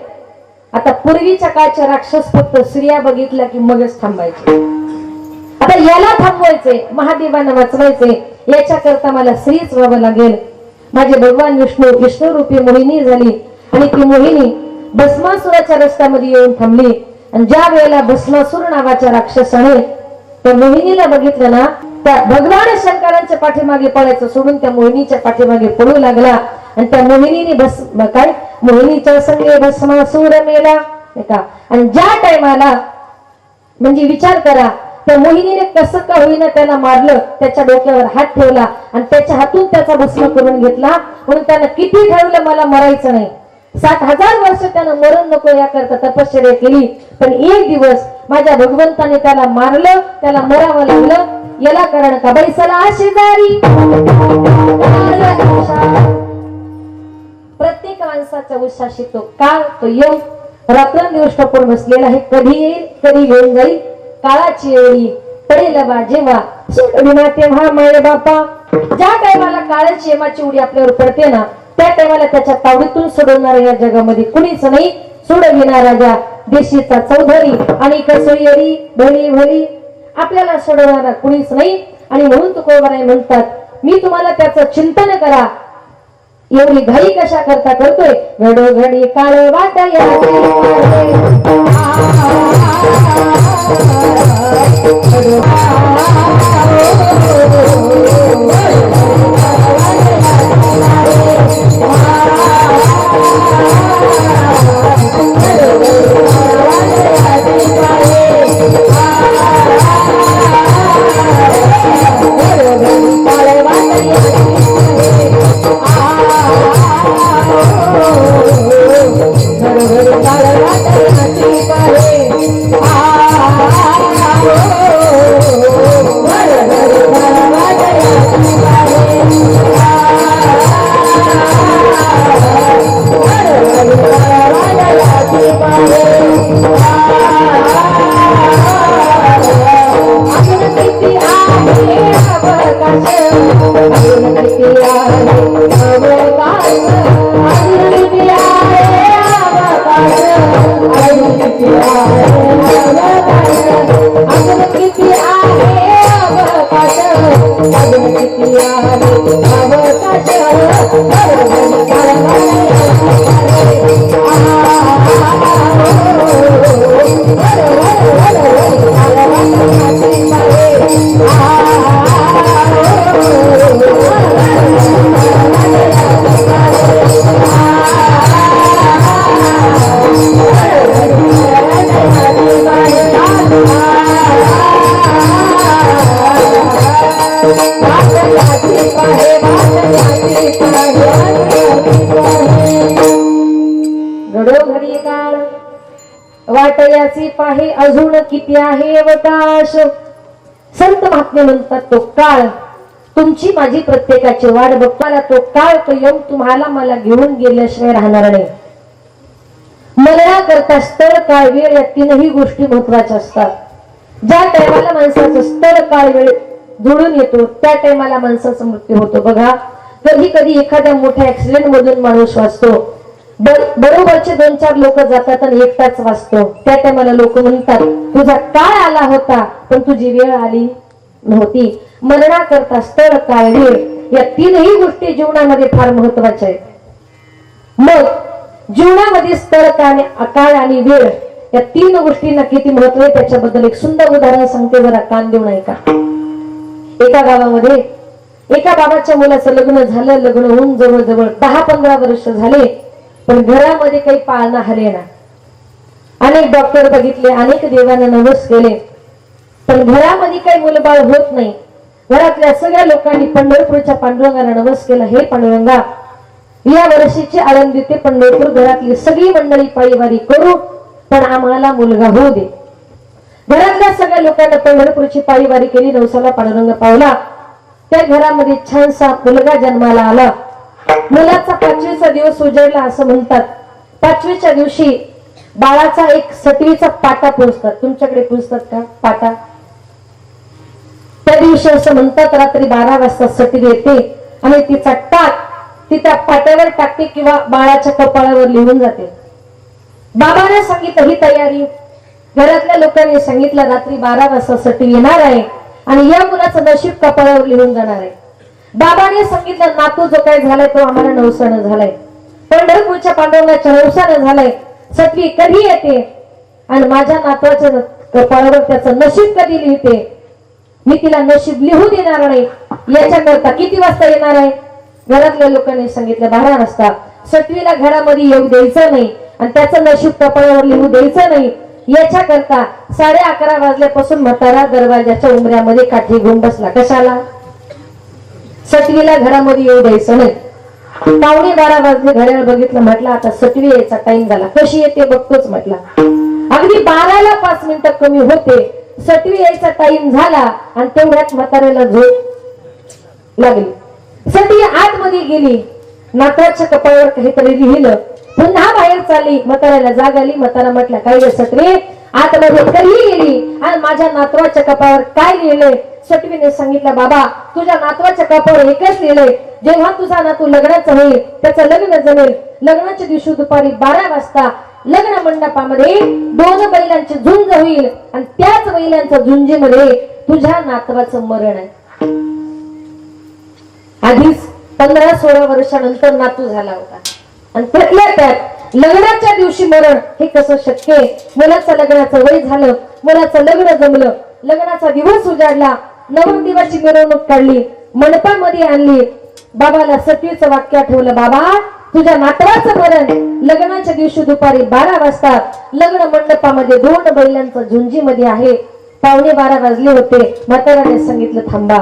आता पूर्वीच्या काळच्या राक्षस फक्त स्त्रिया बघितल्या की मगच थांबायचे. आता याला थांबवायचे, महादेवांना वाचवायचे, याच्या करता मला स्त्रीच व्हावं लागेल. माझे भगवान विष्णू रूपी मोहिनी झाली आणि ती मोहिनी भस्मासुराच्या रस्त्यामध्ये येऊन थांबली. आणि ज्या वेळेला भस्मासुर नावाच्या राक्षसाने त्या मोहिनीला बघितलं ना, त्या भगवान शंकरांच्या पाठीमागे पळायचं सोडून त्या मोहिनीच्या पाठीमागे पळू लागला. आणि त्या मोहिनीने काय मोहिनीच्या संगे भस्मासूर मेला का. आणि ज्या टायमाला म्हणजे विचार करा त्या मोहिनीने कसं का होईना त्याला मारलं, त्याच्या डोक्यावर हात ठेवला आणि त्याच्या हातून त्याचा भस्म करून घेतला. म्हणून त्यानं किती ठरवलं मला मरायचं नाही, 7,000 वर्ष त्यानं मरण नको याकरता तपश्चर्या केली. पण एक दिवस माझ्या भगवंताने त्याला मारलं, त्याला मरावं लागलं. याला कारण का बैसला शेजारी. प्रत्येक माणसाच्या उशाशी तो काळ तो येऊ रात्रंदिवस टपून बसलेला आहे. कधी येईल कधी घेऊन जाईल काळाची वेळी पडेल बा जेव्हा सोडविना तेव्हा माय बापा. ज्या टायमाला काळाची यमाची उडी आपल्यावर पडते ना त्या टायमाला त्याच्या तावडीतून सोडवणारा या जगामध्ये कुणीच नाही. सोडविना राजा देशीचा चौधरी आणि कसोयरी भली भली आपल्याला सोडवणारा कुणीच नाही. आणि म्हणून तुकोबाराय म्हणतात मी तुम्हाला त्याचं चिंतन करा. एवढी घाई कशा करता करतोय घडोघडी काळ वाटाया घडोघडी काळ वाटयाची पाहे अजून किती आहे अवकाश. संत महात्मे म्हणतात तो काळ तुमची माझी प्रत्येकाची वाट बघताना तो काळ तो येऊन तुम्हाला मला घेऊन गेल्याशिवाय राहणार नाही. मरण्या करता स्थळ काळ वेळ या तीनही गोष्टी महत्वाच्या असतात. ज्या टायमाला माणसाचं स्थळ काळ वेळ जुळून येतो त्या टायमाला माणसाचा मृत्यू होतो. बघा कधी कधी एखाद्या मोठ्या ऍक्सिडेंट मधून माणूस वाचतो, बरोबरचे 2-4 लोक जातात आणि एकटाच वाचतो. त्या टायमाला लोक म्हणतात तुझा काळ आला होता पण तुझी वेळ आली नव्हती. मरणा करता स्थळ काळ वेळ या तीनही गोष्टी जीवनामध्ये फार महत्वाच्या आहेत. मग जीवनामध्ये स्थळ काळ आणि वेळ या 3 गोष्टींना किती महत्व आहे त्याच्याबद्दल एक सुंदर उदाहरण सांगते, जरा कान देऊन ऐका. एका गावामध्ये एका बाबाच्या मुलाचं लग्न झालं. लग्न होऊन जवळजवळ 10-15 वर्ष झाले पण घरामध्ये काही पाळणा हलेना. अनेक डॉक्टर बघितले, अनेक देवांना नवस केले पण घरामध्ये काही मुलबाळ होत नाही. घरातल्या सगळ्या लोकांनी पंढरपूरच्या पांडुरंगाला नवस केला, हे पांडुरंगा या वर्षीची आळंदी ते पंढरपूर घरातली सगळी मंडळी पायीवारी करू पण आम्हाला मुलगा होऊ दे. घरातल्या सगळ्या लोकांना पंढरपूरची पायीवारी केली. नवसाला पांडुरंग पावला. त्या घरामध्ये छानसा मुलगा जन्माला आला. मुलाचा 5वीचा दिवस उजळला असं म्हणतात. 5वीच्या दिवशी बाळाचा एक 7वीचा पाटा पुजतात. तुमच्याकडे पुजतात का पाटा? त्या दिवशी असं म्हणतात रात्री 12 वाजता 7वी येते आणि तिचा टाक ती त्या पाट्यावर टाकते किंवा बाळाच्या कपाळावर लिहून जाते. बाबाने सांगितलं ही तयारी. घरातल्या लोकांनी सांगितलं रात्री 12 वाजता 7वी येणार आहे आणि या मुलाचं नशीब कपाळावर लिहून जाणार आहे. बाबाने सांगितलं नातू जो काय झालाय तो आम्हाला नवसानं झालाय, पंढरपूरच्या पांडुरंगाच्या नवसानं झालाय. 7वी कधी येते आणि माझ्या नातवाच्या कपाळावर त्याचं नशीब कधी लिहिते, मी तिला नशीब लिहू देणार नाही. याच्याकरता किती वाजता येणार आहे? घरातल्या लोकांनी सांगितलं 12 वाजता सटवीला घरामध्ये येऊ द्यायचं नाही आणि त्याचं नशीब कपाळावर लिहू द्यायचं नाही. याच्या करता 11:30 वाजल्यापासून म्हातारा दरवाजाच्या उंबऱ्यामध्ये काठी घेऊन बसला. कशाला? सटवीला घरामध्ये येऊ द्यायचं नाही. 11:15 वाजले, घड्याळ बघितलं, म्हटलं आता सटवी यायचा टाइम झाला. कशी येते बघतोच म्हटला. अगदी 12ला 5 मिनिटं कमी होते, सटवी यायचा टाइम झाला आणि तेवढ्यात म्हाताऱ्याला झोप लागली. सटवी आतमध्ये गेली, नाकाच्या कपाळावर काहीतरी लिहिलं, पुन्हा बाहेर चालली. म्हाताऱ्याला जाग आली. म्हातारा म्हटलं काय रे सटवी, आतमध्ये कधी गेली आणि माझ्या नातवाच्या कपाळावर काय लिहिलंय? सटवीने सांगितलं बाबा तुझ्या नातवाच्या कपाळावर एकच लिहिलंय, जेव्हा तुझा नातू लग्नाचा होईल त्याचं लग्न जमेल, लग्नाच्या दिवशी दुपारी 12 वाजता लग्न मंडपामध्ये 2 बैलांची झुंज होईल आणि त्याच बैलांच्या झुंजीमध्ये तुझ्या नातवाचं मरण आहे. आधीच 15-16 वर्षानंतर नातू झाला होता आणि त्यातल्या त्यात लग्नाच्या दिवशी मरण, हे कसं शक्य आहे? मुलाचं लग्नाचं वय झालं, मुलाचं लग्न जमलं, लग्नाचा दिवस उजाडला, नवरदेवाची मिरवणूक काढली, मंडपामध्ये आणली. बाबाला सटवीचं वाक्य आठवलं, बाबा तुझ्या नातवाचं मरण लग्नाच्या दिवशी दुपारी 12 वाजता लग्न मंडपामध्ये 2 बैलांचं झुंजीमध्ये आहे. 11:15 वाजले होते. म्हाताऱ्याने सांगितलं थांबा,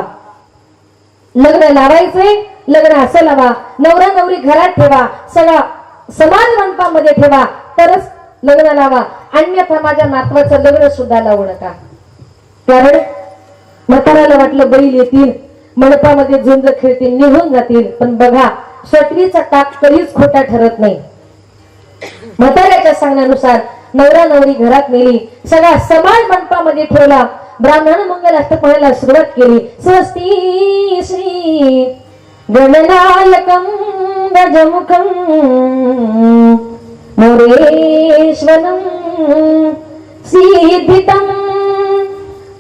लग्न लावायचंय, लग्न असं लावा, नवरा नवरी घरात ठेवा, सगळा समाज मंडपामध्ये ठेवा, तरच लग्न लावा, अन्यथा माझ्या नातवाचं लग्न सुद्धा लावू नका. कारण म्हाताऱ्याला वाटलं बैल येतील, मंडपामध्ये झुंज खेळतील, निघून जातील. पण बघा सटवीचा टाक कधीच खोटा ठरत नाही. म्हाताऱ्याच्या सांगण्यानुसार नवरा नवरी घरात नेली, सगळा समाज मंडपामध्ये ठेवला. ब्राह्मण मंगलाष्टक म्हणायला सुरुवात केली. स्वस्ती श्री गणनायकं गजमुखं मोरेश्वरं सिद्धितं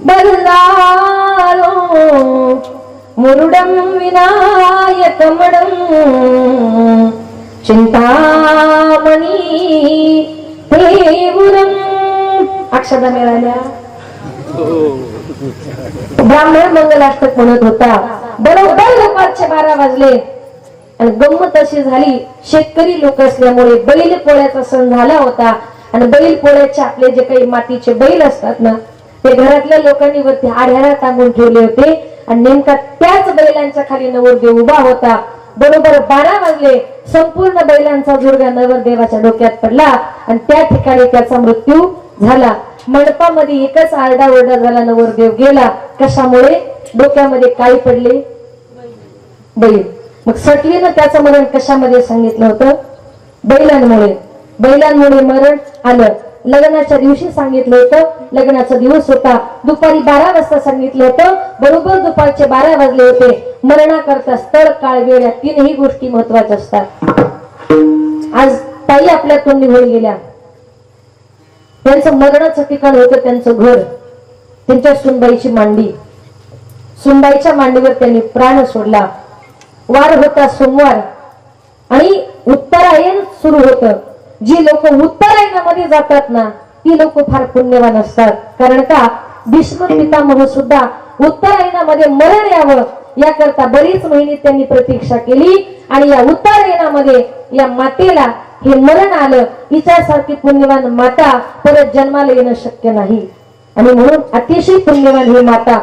बल्लारो मुरुडं विनायकमडं चिंतामणी देवुरं. अक्षदा मिळाल्या. ब्राह्मण मंगलाष्टक म्हणत होता. बरोबर दुपारचे 12 वाजले आणि गंमत अशी झाली, शेतकरी लोक असल्यामुळे बैल पोळ्याचा सण झाला होता आणि बैल पोळ्याचे आपले जे काही मातीचे बैल असतात ना, ते घरातल्या लोकांनी वरती आढ्याला टांगून ठेवले होते आणि नेमका त्याच बैलांच्या खाली नवरदेव उभा होता. बरोबर 12 वाजले, संपूर्ण बैलांचा जुडगा नवरदेवाच्या डोक्यात पडला आणि त्या ठिकाणी त्याचा मृत्यू झाला. मंडपामध्ये एकच आरडाओरडा झाला, नवरदेव गेला. कशामुळे? डोक्यामध्ये काय पडले? बैल. मग सटवीनं त्याचं मरण कशामध्ये सांगितलं होतं? बैलांमुळे. बैलांमुळे मरण आलं. लग्नाच्या दिवशी सांगितलं होतं, लग्नाचा दिवस होता, दुपारी 12 वाजता सांगितलं होतं, बरोबर दुपारचे 12 वाजले होते. मरणाकरता स्थळ काळ वेळ या 3ही गोष्टी महत्वाच्या असतात. आज ताई आपल्यातून निघून गेल्या. त्यांचं मरणाचं ठिकाण होतं त्यांचं घर, त्यांच्या सुनबाईची मांडी. सुनबाईच्या मांडीवर त्यांनी प्राण सोडला. वार होता सोमवार आणि उत्तरायण सुरू होतं. जी लोक उत्तरायणामध्ये जातात ना, ती लोक फार पुण्यवान असतात. कारण का? भीष्म पितामह सुद्धा उत्तरायणामध्ये मरण यावं याकरता बरीच महिने त्यांनी प्रतीक्षा केली आणि या उत्तरायणामध्ये या मातेला हे मरण आलं. हिच्यासारखी पुण्यवान माता परत जन्माला येणं शक्य नाही आणि म्हणून अतिशय पुण्यवान ही माता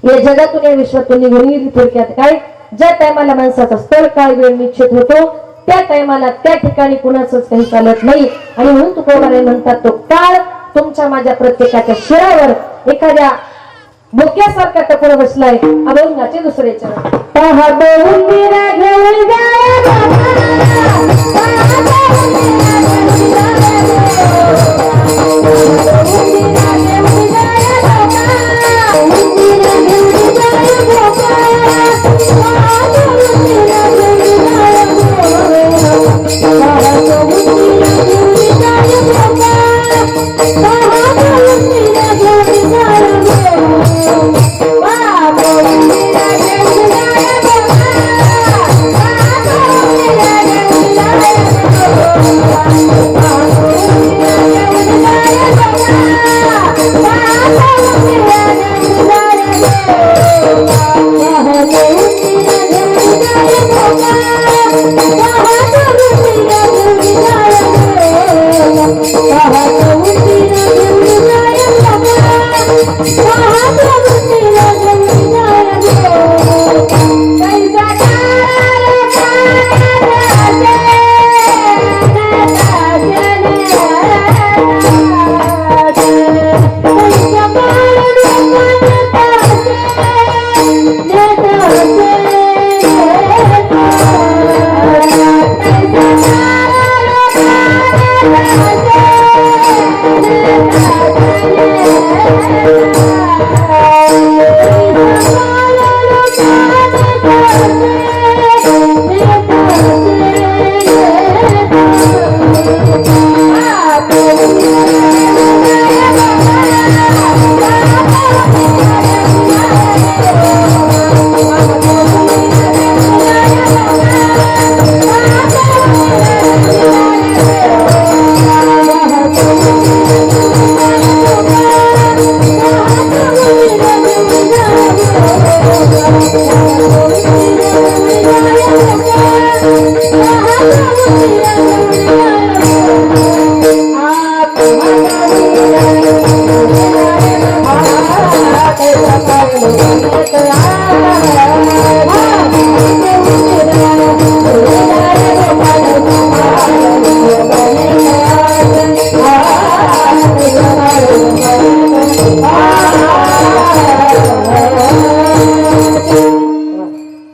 या जगातून या विश्वातून निघून गेली. थोडक्यात काय, ज्या टायमाला माणसाचा स्थळ काळ वेळ निश्चित होतो त्या टायमाला त्या ठिकाणी कुणाचंच काही चालत नाही आणि म्हणून तुकोबाराय म्हणतात, तो काळ तुमच्या माझ्या प्रत्येकाच्या शिरावर एखाद्या बोक्यासारखा टकोर बसलाय. अभंगाचे दुसरे चरण. Bye.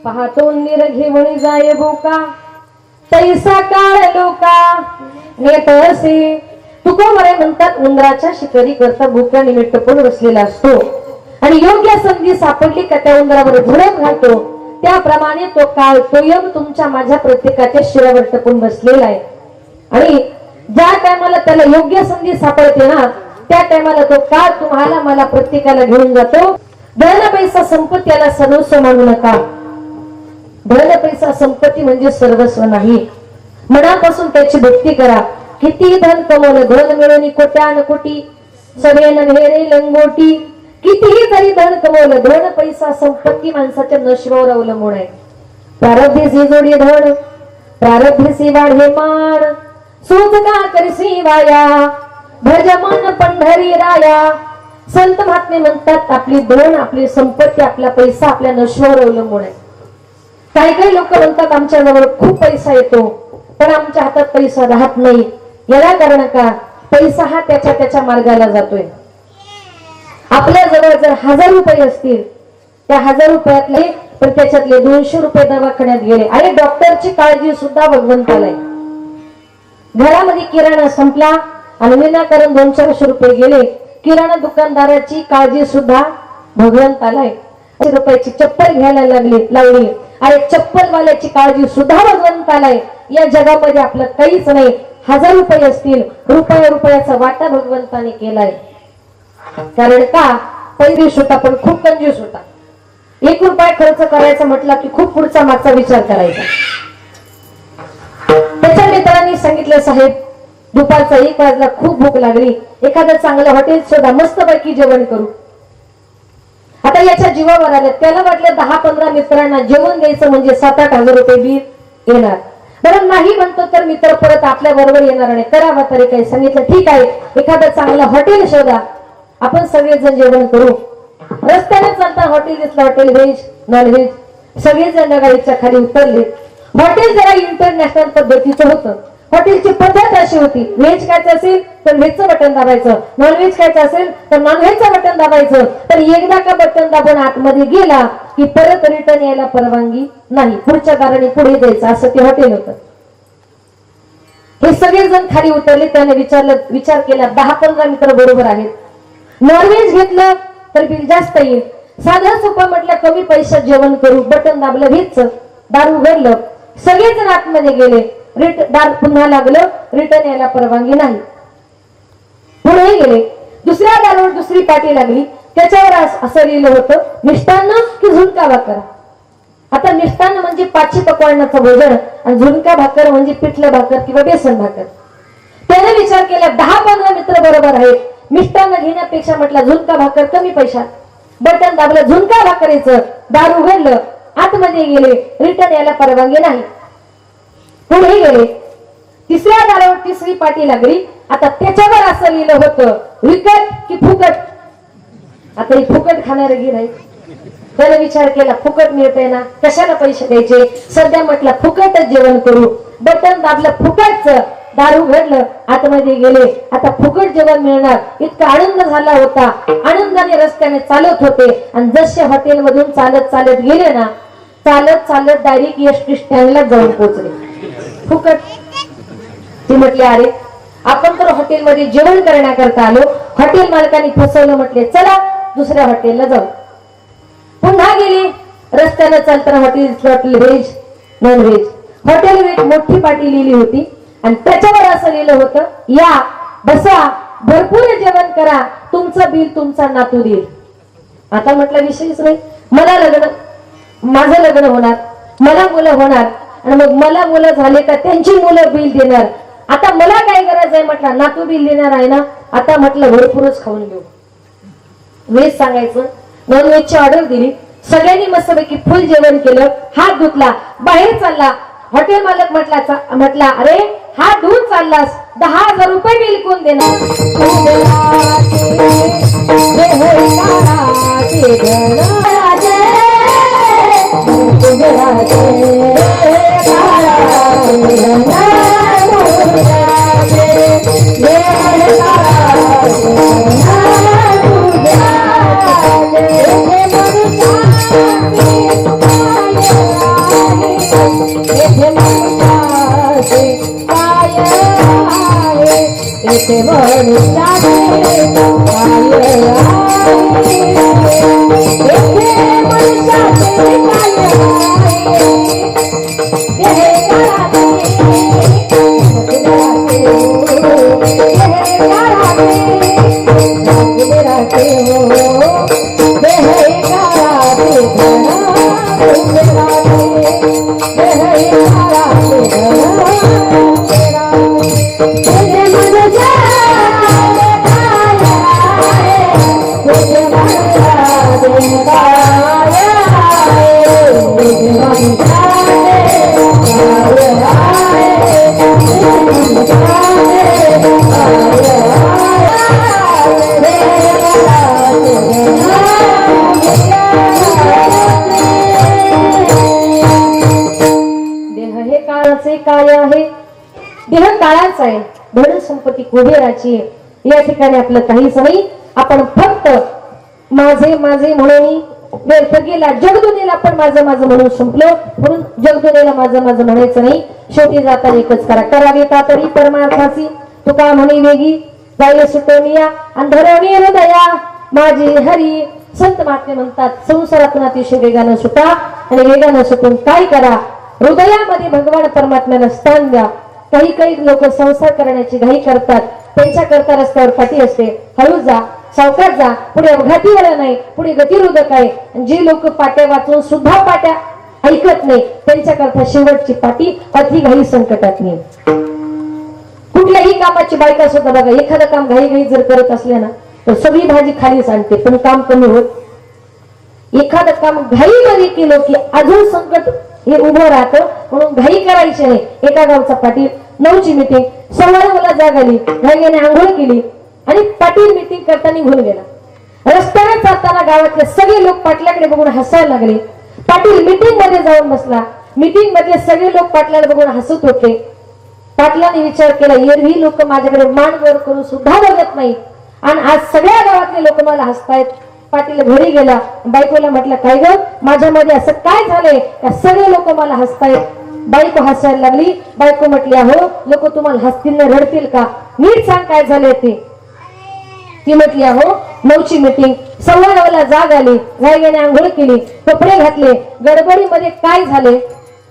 पाहतो निरघे वणी जाय बोका तैसा काळ लोका नेत असे तुकोबरे म्हणतात उंदराच्या शिकारी करता भुक्या निमित्त पण बसलेला असतो आणि योग्य संधी सापडली का त्या उंदरावर झडप घालतो त्याप्रमाणे तो काळ तो योग तुमच्या माझ्या प्रत्येकाच्या शिरावर टपून बसलेला आहे आणि ज्या टायमाला त्याला योग्य संधी सापडते ना त्या टायमाला तो काळ तुम्हाला मला प्रत्येकाला घेऊन जातो धन पैसा संपत्ती याला सर्वस्व मानू नका धन पैसा संपत्ती म्हणजे सर्वस्व नाही मनापासून त्याची भक्ती करा किती धन कमवलं धन मिळवणी कोट्यान कोटी सगळ्यांना घेरे लंगोटी कितीही जरी धन कमवलं धन पैसा संपत्ती माणसाच्या नशिबावर अवलंबून आहे प्रारब्धीसी जोडी धन प्रारब्धीसी वाढे मान सूत का करसी वाया भज मन पंढरी राया संत महात्मे म्हणतात आपली धन आपली संपत्ती आपला पैसा आपल्या नशिबावर अवलंबून आहे काही काही लोक म्हणतात आमच्याजवळ खूप पैसा येतो पण आमच्या हातात पैसा राहत नाही याला कारण का पैसा हा त्याच्या मार्गाला जातोय आपल्या जवळ जर 1000 रुपये असतील त्या 1000 रुपयातले पण त्याच्यातले 200 रुपये दवाखान्यात गेले आणि डॉक्टरची काळजी सुद्धा भगवंताला आहे घरामध्ये किराणा संपला आणि विनाकारण 200-400 रुपये गेले किराणा दुकानदाराची काळजी सुद्धा भगवंताला आहे रुपयाची चप्पल घ्यायला लावली अरे चप्पल वाल्याची काळजी सुद्धा भगवंताला आहे या जगामध्ये आपलं काहीच नाही 1000 रुपये असतील रुपयाचा वाटा भगवंताने केलाय कारण का पैसे होता पण खूप कंजूस होता 1 रुपया खर्च करायचा म्हटला की खूप पुढचा मागचा विचार करायचा त्याच्या मित्रांनी सांगितलं साहेब दुपारचा 1 वाजला खूप भूक लागली एखादं चांगलं हॉटेल शोधा मस्तपैकी जेवण करू आता याच्या जीवावर आले त्याला वाटलं 10-15 मित्रांना जेवण द्यायचं म्हणजे 7-8 हजार रुपये बिल येणार बरं नाही म्हणतो तर मित्र परत आपल्या बरोबर येणार नाही करावा तरी काही सांगितलं ठीक आहे एखादं चांगलं हॉटेल शोधा आपण सगळेजण जेवण करू रस्त्याने चालता हॉटेल दिसलं हॉटेल व्हेज नॉन व्हेज सगळेजण गाडीच्या खाली उतरले हॉटेल जरा इंटरनॅशनल पद्धतीचं होतं हॉटेलची पद्धत अशी होती व्हेज खायचं असेल तर व्हेजचं बटन दाबायचं नॉन व्हेज खायचं असेल तर नॉन व्हेजचं बटन दाबायचं तर एकदा का बटन दाबून आतमध्ये गेला की परत रिटर्न यायला परवानगी नाही पुढच्या दाराने पुढे जायचं असं ते हॉटेल होतं हे सगळेजण खाली उतरले त्याने विचार केला 10-15 मित्र बरोबर आहेत नॉन व्हेज घेतलं तर बिल जास्त येईल साधं सोपं म्हटलं कमी पैशात जेवण करू बटन दाबलं व्हेजचं दार उघडलं सगळेजण आतमध्ये गेले दार पुन्हा लागलं रिटर्न यायला परवानगी नाही पुढे गेले दुसऱ्या दारावर दुसरी पाटी लागली त्याच्यावर असं लिहिलं होतं मिष्टान्न की झुणका भाकर आता मिष्टान्न म्हणजे 5 पकवानाचं भोजन आणि झुणका भाकर म्हणजे पिठलं भाकर किंवा बेसन भाकर त्याने विचार केला 10-15 मित्र बरोबर आहेत मिष्टान्न घेण्यापेक्षा म्हटलं झुणका भाकर कमी पैशात बटन दाबलं झुणका भाकरीचं दार उघडलं आतमध्ये गेले रिटर्न यायला परवानगी नाही पुढे गेले तिसऱ्या दारावर तिसरी पाटी लागली आता त्याच्यावर असं लिहिलं होतं विकत की फुकट. आता ही फुकट खाणारे गिऱ्हाईक त्याने विचार केला फुकट मिळतंय ना, कशाला पैसे द्यायचे. सध्या म्हटलं फुकटच जेवण करू. बटन दाबलं, फुकटच दारू घडलं, आतमध्ये गेले. आता फुकट जेवण मिळणार इतका आनंद झाला होता. आनंदाने रस्त्याने चालत होते आणि जसे हॉटेल मधून चालत चालत गेले ना, चालत चालत डायरेक्ट एसटी स्टँडला जाऊन पोहोचले. फुकट. ती म्हटली अरे आपण तर हॉटेलमध्ये जेवण करण्याकरता आलो, हॉटेल मालकाने फसवलं. म्हटले चला दुसऱ्या हॉटेलला जाऊ. पुन्हा गेली. रस्त्यानं चालताना hotel veg non veg. Hotel veg मोठी पाटी लिहिली होती आणि त्याच्यावर असं लिहिलं होतं या बसा भरपूर जेवण करा, तुमचं बिल तुमचा नातू देईल. आता म्हटलं विषयच नाही. मला लग्न, माझं लग्न होणार, मला मुलं होणार आणि मग मला मुलं झाले का त्यांची मुलं बिल देणार. आता मला काय गरज आहे म्हटलं, नातू बिल देणार आहे ना. आता म्हटलं भरपूरच खाऊन घेऊ. व्हेज सांगायचं, नॉन व्हेजची ऑर्डर दिली. सगळ्यांनी मस्तपैकी फुल जेवण केलं. हात धुतला, बाहेर चालला. हॉटेल मालक म्हटला अरे हात धुवून चाललास, 10,000 रुपये बिल कोण देणार. काय आहे. देह काळाच आहे, धन संपत्ती कुबेराची. या ठिकाणी आपलं काहीच नाही. आपण फक्त माझे माझे म्हणून व्यर्थ गेला. जगदुनीला पण माझं माझं म्हणून संपलो, म्हणून जगदुनीला माझं माझं म्हणायचं नाही. शेवटी जाताना एकच करा, करावी का तरी परमार्थाची. तुका म्हणे वेगी जाईल सुटवनिया अंधरवणी हृदया माझे हरी. संत महात्मे म्हणतात संसारातून अतिशय वेगानं सुटा आणि वेगानं सुटून काय करा, हृदयामध्ये भगवान परमात्म्याला स्थान द्या. काही काही लोक संसार करण्याची घाई करतात, त्यांच्या करता रस्त्यावर पाठी असते. हळू जा, सावकाश जा, पुढे अपघातीवाला नाही, पुढे गतिरोधक आहे. जे लोक पाट्या वाचून सुद्धा पाट्या ऐकत नाही त्यांच्याकरता शेवटची पाठी अति घाई संकटात नाही. कुठल्याही कामाची बायका सुद्धा बघा, एखादं काम घाई घाई जर करत असले ना तर सगळी भाजी खाली सांडते पण काम कमी होत. एखादं काम घाईमध्ये केलं की अजून संकट हे उभं राहतं, म्हणून घाई करायची नाही. एका गावचा पाटील 9ची मीटिंग, 9:15 जाग आली, घाईने आंघोळ केली आणि पाटील मीटिंग करता निघून गेला. रस्त्याने जाताना गावातले सगळे लोक पाटलाकडे बघून हसायला लागले. पाटील मीटिंग मध्ये जाऊन बसला. मीटिंग मध्ये सगळे लोक पाटलाला बघून हसत होते. पाटलाने विचार केला एरवी लोक माझ्याकडे मान वर करून सुद्धा बघत नाही आणि आज सगळ्या गावातले लोक मला हसतायत. पाटील घरी गेला, बायकोला म्हटलं काय ग माझ्यामध्ये असं काय झालंय का सगळे लोक मला हसतायत. बायको हसायला लागली. बायको म्हटली अहो लोक तुम्हाला हसतील ना रडतील का, नीट सांग काय झालंय ते. ती म्हटली अहो 9ची मीटिंग, 9:15 जाग आली, घाईने आंघोळ केली, कपडे घातले, गडबडीमध्ये काय झाले.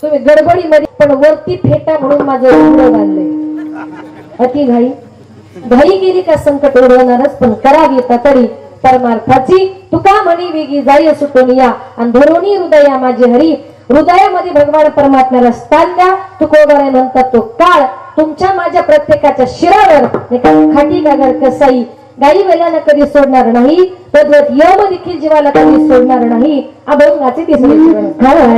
तुम्ही गडबडीमध्ये पण वरती फेटा म्हणून माझं उघडं बांधलंय. अति घाई, घाई गेली का संकट उडवणारच, पण करावी तरी परमार्थाची. तुका म्हणी वेगी जाय सुटून या अंधरोनी हृदया माझे हरी. हृदयामध्ये भगवान परमात्म्याला स्थान द्या. तुकोबारे म्हणतात तो काळ तुमच्या माझ्या प्रत्येकाच्या शिरावर खाटी कागर कसाई. गाई बैलांना कधी सोडणार नाही, तद्वत यम देखील जीवाला कधी सोडणार नाही. अभंगाचे तिसरे चरण.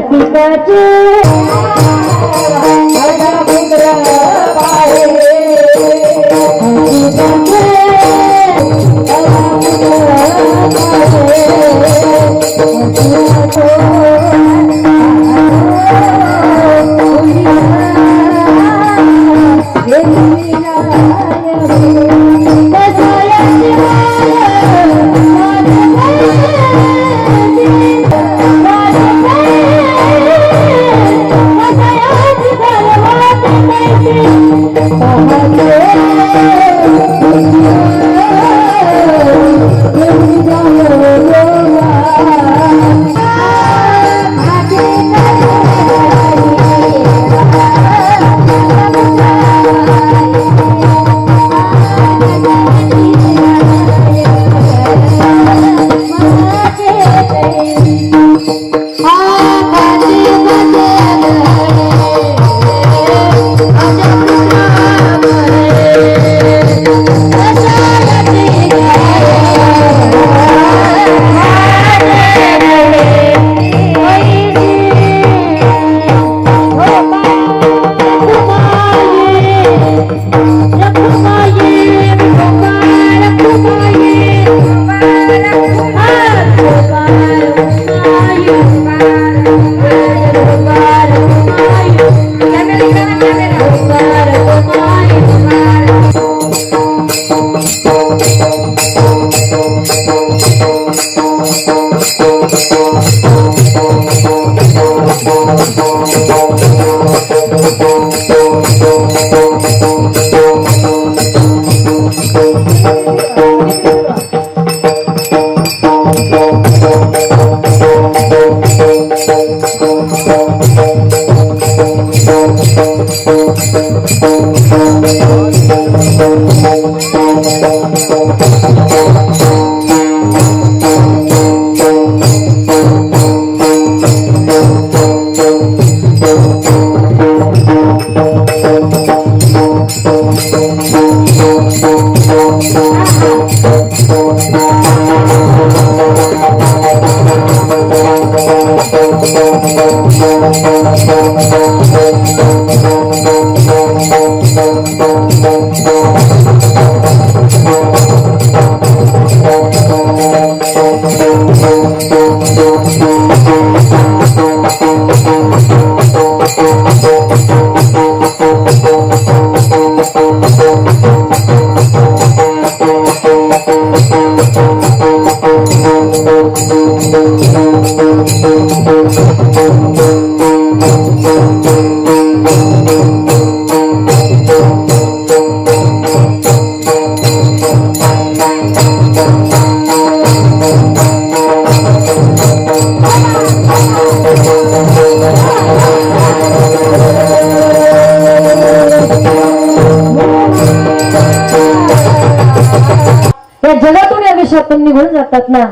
जगातून या विषयातून निघून जातात ना,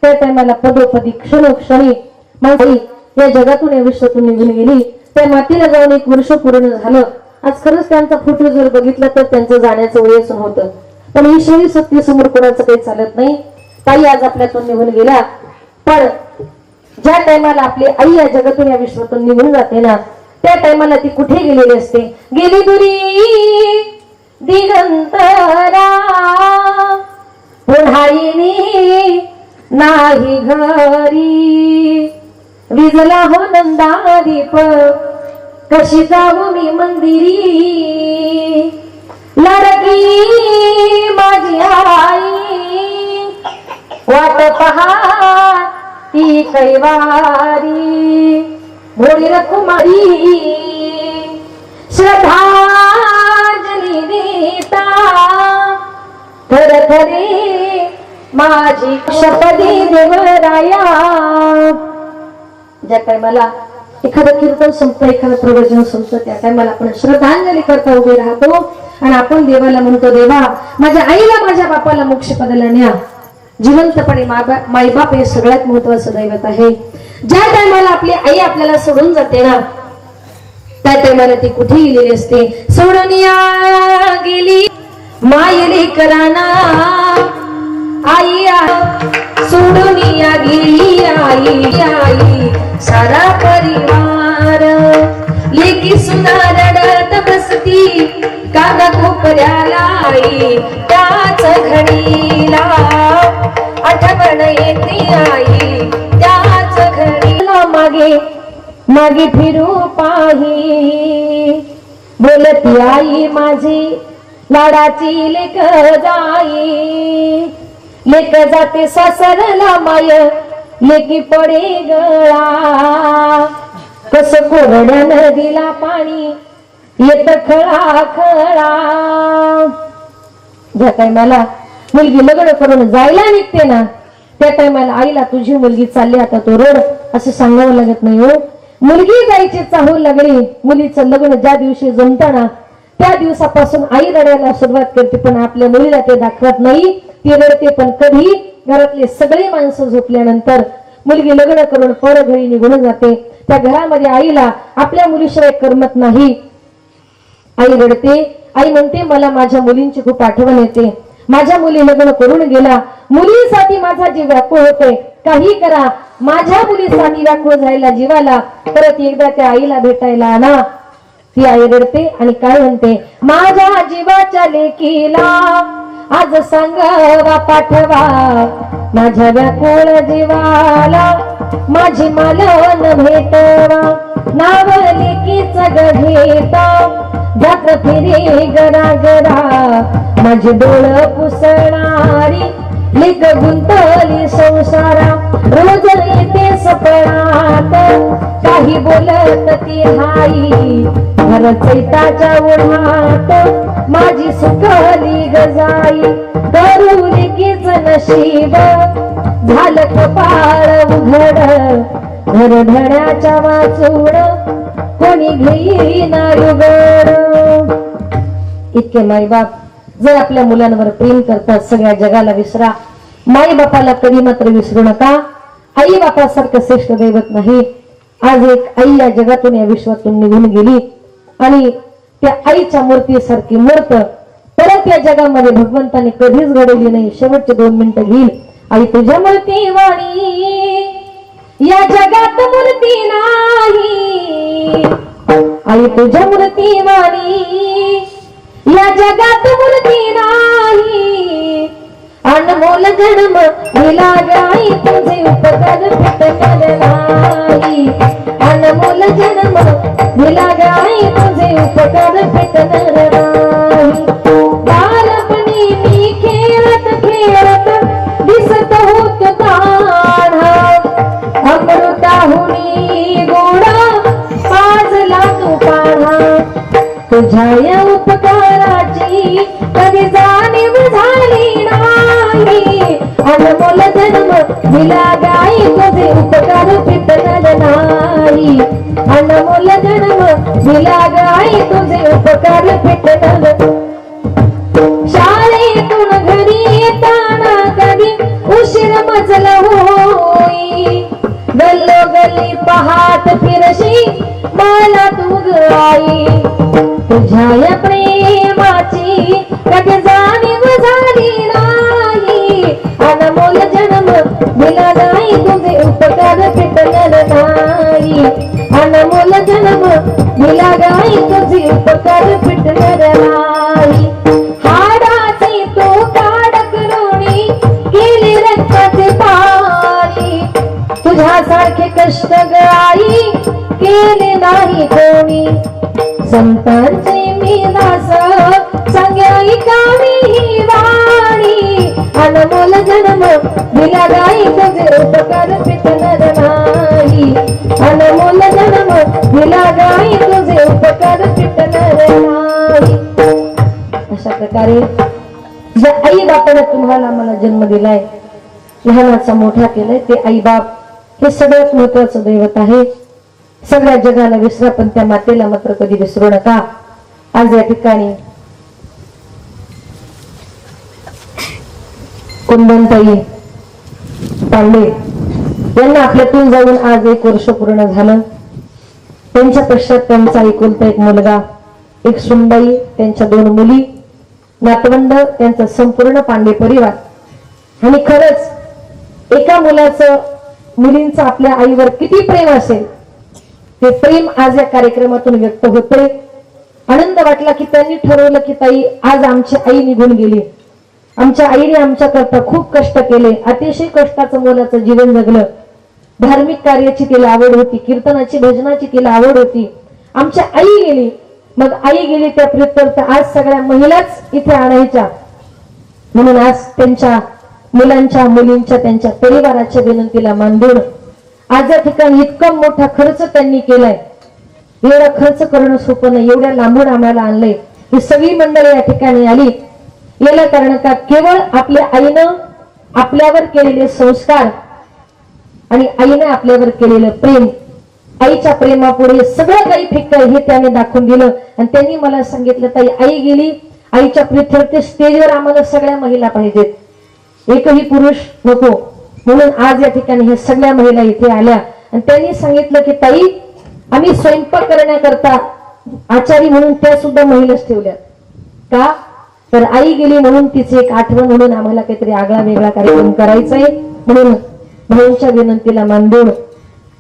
त्या टायमाला पदोपदी क्षणोक्षणी माती या जगातून या विषयातून निघून गेली. त्या मातीला जाऊन 1 वर्ष पूर्ण झालं. आज खरंच त्यांचा फोटो जर बघितला तर त्यांचं जाण्याचं वयच होतं. पण ईश्वरी सत्य समोर कोणाचं काही चालत नाही. ताई आज आपल्यातून निघून गेल्या, पण ज्या टायमाला आपली आई या जगातून या विश्वातून निघून जाते ना, त्या टायमाला ती कुठे गेलेली असते? गेली दुरी दिगंतरा, पुन्हा येणे नाही घरी. विजला हो नंदादीप, कशी जाऊ मी मंदिरी. लाडकी माझी आई, वाट पहा ती कैवारी. भोळी रखुमारी श्रद्धांजली देता, थरथरे माझी शपथी देवराया. ज्या टायमाला एखादं कीर्तन संपतं, एखादं प्रवचन संपतं, त्या टायमाला आपण श्रद्धांजली करता उभे राहतो आणि आपण देवाला म्हणतो, देवा माझ्या आईला माझ्या बापाला मोक्षपदाला न्या. जिवंतपणे मायबाप हे सगळ्यात महत्वाचं दैवत आहे. ज्या टायमाला आपली आई आपल्याला सोडून जाते ना, त्या टायमाला ती कुठे गेलेली असते? सोडून या गेली मायले कराना आई, सोडून या गेली आई आई सारा परिवार. लेकी सुना रडत बसती कागा कोपऱ्याला आई त्याच घडीला आठवण येते आई त्याच घडीला मागे मागे फिरू पाही बोलती आई माझी लाडाची लेक जाई लेक जाते सासरला माय लेकी पडे गळा कस कोरड्या नदीला पाणी येत खळा खळा ज्या टायमाला मुलगी लग्न करून जायला निघते ना त्या टायमाला आईला तुझी मुलगी चालली आता तो रोड असं सांगावं लागत नाही हो. मुलगी जायची चाहू लागली मुलीचं लग्न ज्या दिवशी जमताना त्या दिवसापासून आई रडायला सुरुवात करते पण आपल्या मुलीला ते दाखवत नाही. ती रडते पण कधी घरातले सगळे माणसं झोपल्यानंतर मुलगी लग्न करून पर घरी निघून जाते. त्या घरामध्ये आईला आपल्या मुलीशिवाय करमत नाही. आई रडते. आई म्हणते मला माझ्या मुलींची खूप आठवण येते. माझ्या मुली लग्न करून गेला मुलीसाठी माझा जीव व्याकुळ होते. काही करा माझ्या मुलीसाठी व्याकुळ जायला जीवाला परत एकदा त्या आईला भेटायला आणा. ती आई रडते आणि काय म्हणते माझ्या जीवाच्या लेकीला आज सांगावा पाठवा माझ्या व्याकुळ जीवाला माझी मालन भेटवा नाव लेकीच घेता जात फिरे गरा गरा माझी डोळ पुसणारी लेक गुंतली संसारा रोज येते सपनात काही बोलत ती हाई घर चैताच्या ओढात माझी सुखली गजाई करू लेकीच नशीब झालं कपाळ उघड घर धड्याच्या वाचूड कोणी घेईना उघड. इतके माईबाप जर आपल्या मुलांवर प्रेम करतात सगळ्या जगाला विसरा. माई बापाला कधी मात्र विसरू नका. आई बापासारखं श्रेष्ठ दैवत नाही. आज एक आई या जगातून या विश्वातून निघून गेली आणि त्या आईच्या मूर्तीसारखी मूर्त परत या जगामध्ये भगवंताने कधीच घडवली नाही. शेवटचे 2 मिनिटं घेईल. आई तुझ्या मूर्ती वाणी या जगात मूर्ती नाही. आई तुझ्या मूर्ती वाणी या जगात मूर्ती नाही. अनमोल जन्म दिला गाई तुझे उपकार फिटणार नाही. अनमोल जन्म दिला गाई तुझे उपकार फिटणार नाही. बालपणी मी खेळत खेळत दिसत होत काढा अमृताहुनी गोडा पाजला तू पाढा तुझ्या या उपकाराची कधी जाणीव झाली नाही. अनमोल जन्म दिला गाई तुझे उपकार फिटणार नाही. अनमोल जन्म दिला गाई तुझे उपकार फिटणार. शाळेतून घरी येताना कधी उशीर मजला होई गल्लोगल्ली पहाट फिरशी मला तू आई तुझ्या या प्रेमाची कधी जाणीव झाली नाही. अनमोल जन्म दिला नाही तुझे उपकार फिटणार नाही. अनमोल जन्म दिला गाई तुझे उपकार फिटणार नाही. हाडाची तो काढक लोणी केली रक्ताचे पाणी तुझ्यासारखे कष्ट गाई केले नाही कोणी. संतांचे मी दास सांगाई कामी ही वाणी. अनमोल जन्म दिला गाई तुझे उपकार फिटणार नाही. अनमोल जन्म दिला गाई तुझे उपकार फिटणार नाही. अशा प्रकारे ज्या आई बापाने तुम्हाला मला जन्म दिलाय लहानाचा मोठा केलाय ते आई बाप हे सगळ्यात महत्वाचं दैवत आहे. सगळ्या जगाला विसरा पण त्या मातेला मात्र कधी विसरू नका. आज या ठिकाणी कुंदनताई पांडे यांना आपल्यातून जाऊन आज 1 वर्ष पूर्ण झालं. त्यांच्या पश्चात त्यांचा एकुलता एक मुलगा, एक सुनबाई, त्यांच्या 2 मुली, नातवंड, त्यांचा संपूर्ण पांडे परिवार. आणि खरंच एका मुलाचं मुलींचं आपल्या आईवर किती प्रेम असेल ते प्रेम आज या कार्यक्रमातून व्यक्त होते. आनंद वाटला की त्यांनी ठरवलं की ताई आज आमची आई निघून गेली. आमच्या आईने आमच्याकरता खूप कष्ट केले, अतिशय कष्टाचं मोलाचं जीवन जगलं. धार्मिक कार्याची तिला आवड होती, कीर्तनाची भजनाची तिला आवड होती. आमच्या आई गेली. मग आई गेली त्या प्रित्यर्थ आज सगळ्या महिलाच इथे आणायच्या. म्हणून आज त्यांच्या मुलांच्या मुलींच्या त्यांच्या परिवाराच्या विनंतीला मान देऊन आज या ठिकाणी इतका मोठा खर्च त्यांनी केलाय. एवढा खर्च करणं सोपं नाही. एवढ्या लांबून आम्हाला आणलंय. ही सगळी मंडळी या ठिकाणी आली याला कारण का केवळ आपल्या आईनं आपल्यावर केलेले संस्कार आणि आईने आपल्यावर केलेलं प्रेम, आईच्या प्रेमापुढे सगळं काही फिक्क आहे हे त्याने दाखवून दिलं. आणि त्यांनी मला सांगितलं ताई आई गेली, आईच्या प्रित्यर्थ स्टेजवर आम्हाला सगळ्या महिला पाहिजेत, एकही पुरुष नको. म्हणून आज या ठिकाणी हे सगळ्या महिला इथे आल्या आणि त्यांनी सांगितलं की ताई आम्ही स्वयंपाक करण्याकरता आचारी म्हणून त्या सुद्धा महिलाच ठेवल्या. का तर आई गेली म्हणून तिची एक आठवण म्हणून आम्हाला काहीतरी आगळा वेगळा कार्यक्रम करायचा आहे. म्हणून भाऊंच्या विनंतीला मान देऊन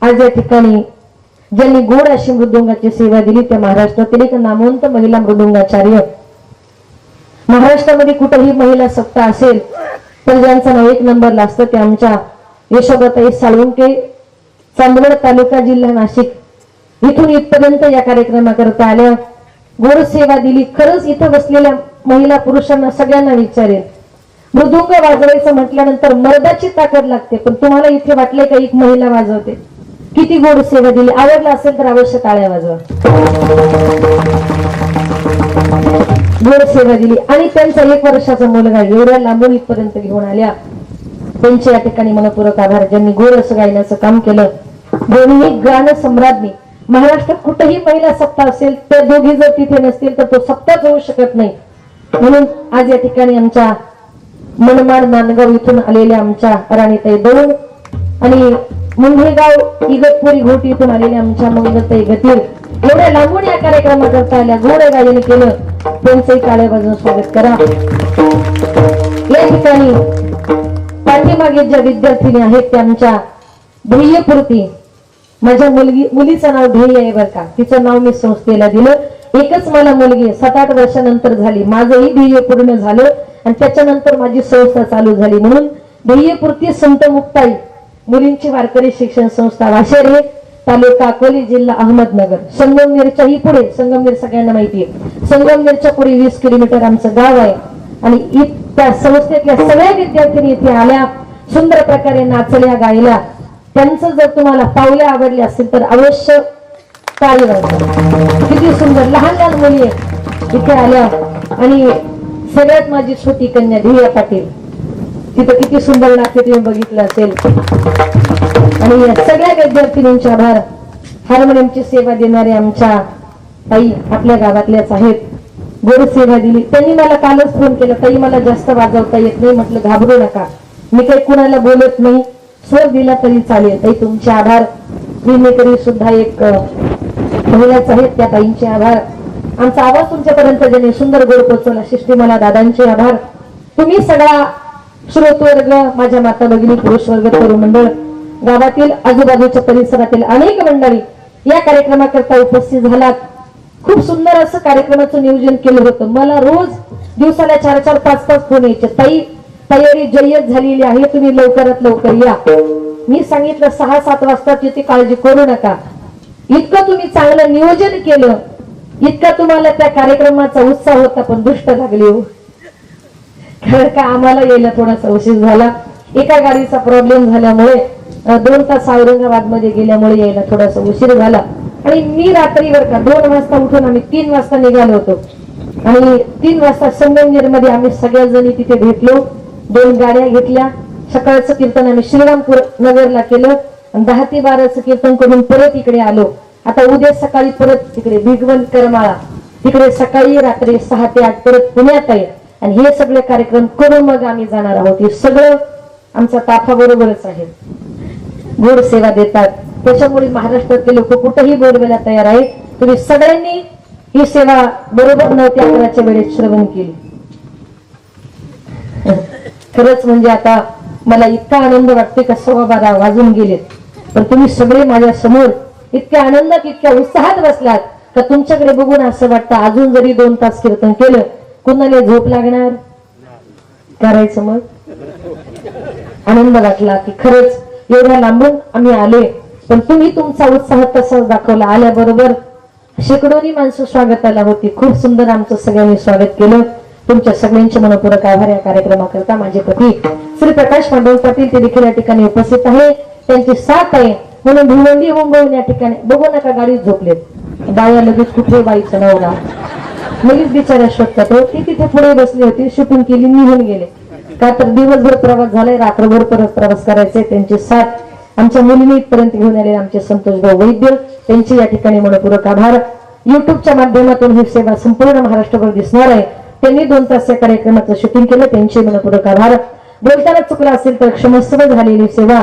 आज या ठिकाणी ज्यांनी गोड अशी मृदुंगाची सेवा दिली त्या महाराष्ट्रातील एक नामवंत महिला मृदुंगाचार्य. महाराष्ट्रामध्ये कुठेही महिला सत्ता असेल तर ज्यांचं नाव एक नंबरला असतं ते आमच्या यशोदाताई साळुंके, चांदवड तालुका, जिल्हा नाशिक. इथून इथपर्यंत या कार्यक्रमाकरता आल्या, गोड सेवा दिली. खरंच इथं बसलेल्या महिला पुरुषांना सगळ्यांना विचारेल, मृदुंग वाजवायचं म्हटल्यानंतर मर्दाची ताकद लागते, पण तुम्हाला इथे वाटले का एक महिला वाजवते? किती गोड सेवा दिली. आवडला असेल तर अवश्य टाळ्या वाजवा. गोड सेवा दिली आणि त्यांचा 1 वर्षाचा मुलगा एवढ्या लांबून इथपर्यंत घेऊन आल्या. त्यांचे या ठिकाणी मनपूर्वक आभार. ज्यांनी गोड असं गायनाचं काम केलं. दोन्ही गान सम्राज्ञी. महाराष्ट्रात कुठेही महिला सत्ता असेल तर दोघी जर तिथे नसतील तर तो सत्ताच होऊ शकत नाही. म्हणून आज या ठिकाणी आमच्या मनमाड नांदगाव इथून आलेल्या आमच्या राणीताई दौंड आणि मुंढेगाव इगतपुरी घोटी इथून आलेल्या आमच्या मंगलताई गतीर एवढ्या लांबून या कार्यक्रमाकरता आल्या, गोड गायन केलं. त्यांचंही टाळ्या वाजवून स्वागत करा. या ठिकाणी पाठीमागे ज्या विद्यार्थिनी आहेत त्या आमच्या ध्येयपूर्ती. माझ्या मुलीचं नाव ध्येय आहे बरं का. तिचं नाव मी संस्थेला दिलं. एकच मला मुलगी 7-8 वर्षानंतर झाली. माझंही ध्येय पूर्ण झालं आणि त्याच्यानंतर माझी संस्था चालू झाली. म्हणून ध्येयपूर्ती संत मुक्ताई मुलींची वारकरी शिक्षण संस्था, वाशेरे, तालुका अकोले, जिल्हा अहमदनगर. संगमनेरच्याही पुढे, संगमनेर सगळ्यांना माहिती आहे, संगमनेरच्या पुढे 20 किलोमीटर आमचं गाव आहे. आणि त्या संस्थेतल्या सगळ्या विद्यार्थिनी इथे आल्या, सुंदर प्रकारे नाचल्या, गायल्या. त्यांचं जर तुम्हाला पावले आवडले असतील तर अवश्य टाळी वाजवा. किती सुंदर लहान लहान मुली इथे आल्या. आणि सगळ्यात माझी छोटी कन्या ध्येया पाटील तिथं किती सुंदर नाचते तुम्ही बघितलं असेल. आणि या सगळ्या विद्यार्थिनींचे आभार. हार्मोनियमची सेवा देणारे आमच्या ताई आपल्या गावातल्याच आहेत. गोड सेवा दिली. त्यांनी मला कालच फोन केला, ताई मला जास्त वाजवता येत नाही. म्हटलं घाबरू नका, मी काही कुणाला बोलत नाही, स्वर दिला तरी चालेल. ताई तुमचे आभार. विमेकरी सुद्धा एक महिलाच आहेत, त्या ताईंचे आभार. आमचा आवाज तुमच्यापर्यंत ज्यांनी सुंदर गोड पोहोचवला शिष्टीमाला दादांचे आभार. तुम्ही सगळा श्रोतवर्ग, माझ्या माता भगिनी, पुरुष वर्ग, तरुण मंडळ, गावातील आजूबाजूच्या परिसरातील अनेक मंडळी या कार्यक्रमाकरता उपस्थित झालात. खूप सुंदर असं कार्यक्रमाचं नियोजन केलं होतं. मला रोज दिवसाला 4-4, 5-5 फोन यायचे, ताई तयारी जय्यत झालेली आहे, तुम्ही लवकरात लवकर या. मी सांगितलं 6-7 वाजताची ती काळजी करू नका. इतकं तुम्ही चांगलं नियोजन केलं, इतका तुम्हाला त्या कार्यक्रमाचा उत्साह होता, पण दुष्ट लागली हो. कारण का आम्हाला यायला थोडासा उशीर झाला. एका गाडीचा प्रॉब्लेम झाल्यामुळे 2 तास औरंगाबाद मध्ये गेल्यामुळे यायला थोडासा उशीर झाला. आणि मी रात्रीवर का 2 वाजता उठून आम्ही 3 वाजता निघालो होतो. आणि 3 वाजता संगमनेर मध्ये आम्ही सगळ्या जणी तिथे भेटलो. 2 गाड्या घेतल्या. सकाळचं कीर्तन आम्ही श्रीरामपूर नगरला केलं आणि 10 ते 12चं कीर्तन करून परत इकडे आलो. आता उद्या सकाळी परत तिकडे भिगवण करमाळा, तिकडे सकाळी रात्री 6 ते 8 परत पुण्यात आहे. आणि हे सगळे कार्यक्रम करून मग आम्ही जाणार आहोत. हे सगळं आमचा ताफा बरोबरच आहे. गोड सेवा देतात, त्याच्यामुळे महाराष्ट्रातले लोक कुठेही बोलवायला तयार आहेत. तुम्ही सगळ्यांनी ही सेवा बरोबर 9 ते 11च्या वेळेस श्रवण केली. खरंच म्हणजे आता मला इतका आनंद वाटतोय का 12:15 वाजून गेलेत, पण तुम्ही सगळे माझ्या समोर इतक्या आनंदात, इतक्या उत्साहात बसलात. का तुमच्याकडे बघून असं वाटतं अजून जरी 2 तास कीर्तन केलं कुणाला झोप लागणार? करायचं मग आनंद वाटला की खरंच एवढ्या लांबून आम्ही आलोय, पण तुम्ही तुमचा उत्साह तसाच दाखवला. आल्याबरोबर शेकडोनी माणसं स्वागताला होती. खूप सुंदर आमचं सगळ्यांनी स्वागत केलं. तुमच्या सगळ्यांचे मनपूर्वक आभार. या कार्यक्रमाकरता माझे पती श्री प्रकाश मांडव पाटील ते देखील या ठिकाणी उपस्थित आहे. त्यांची साथ आहे म्हणून भिवंडी होऊन या ठिकाणी बघू नका गाडीत झोपलेत. बाया लगेच कुठे बाईचं नवरा लगेच बिचाऱ्या शोधतात. ती तिथे पुढे बसली होती, शूटिंग केली, निघून गेले. का तर दिवसभर प्रवास झालाय, रात्रभर परत प्रवास करायचे. त्यांची साथ आमच्या मुलीने इथपर्यंत घेऊन आले आमचे संतोषभाऊ वैद्य, त्यांचे या ठिकाणी मनपूर्वक आभार. युट्यूबच्या माध्यमातून ही सेवा संपूर्ण महाराष्ट्रभर दिसणार आहे. त्यांनी 2 तास या कार्यक्रमाचं शूटिंग केलं, त्यांचे मनपूर्वक आभार. बोलताना चुकलं असेल तर क्षमस्व झालेली सेवा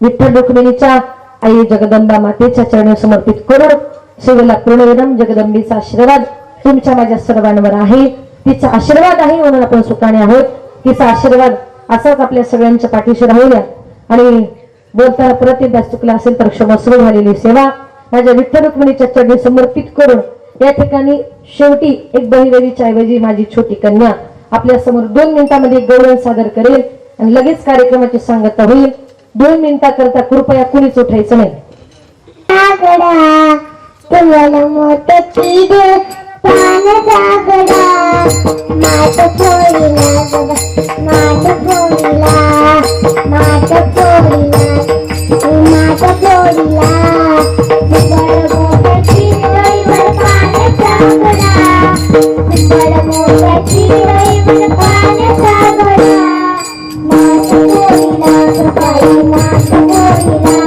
विठ्ठल रुक्मिणीच्या आई जगदंबा मातेच्या चरणी समर्पित करून सेवेला पूर्णविराम. जगदंबेचा आशीर्वाद तुमच्या माझ्या सर्वांवर आहे. तिचा आशीर्वाद आहे म्हणून आपण सुखाने आहोत. तिचा आशीर्वाद असाच आपल्या सगळ्यांच्या पाठीशी राहू द्या. आणि बोलताना परत एकदा चुकला असेल तर क्षमस्व झालेली सेवा माझ्या विठ्ठल रुक्मिणीच्या चरणी समर्पित करून या ठिकाणी शेवटी एक बहिरेवीच्या ऐवजी माझी छोटी कन्या आपल्या समोर 2 मिनिटांमध्ये गौरव सादर करेल आणि लगेच कार्यक्रमाची सांगता होईल. 2 मिनिटाकरता कृपया कुणीच उठायचं नाही. तुम्हाला मोठे किडे पान जागडा मात फोडीला मात फोडीला मात फोडीला मात फोडीला बड मोठे किडे पान जागडा बड मोठे किडे पान जागडा मात फोडीला बाई मात फोडीला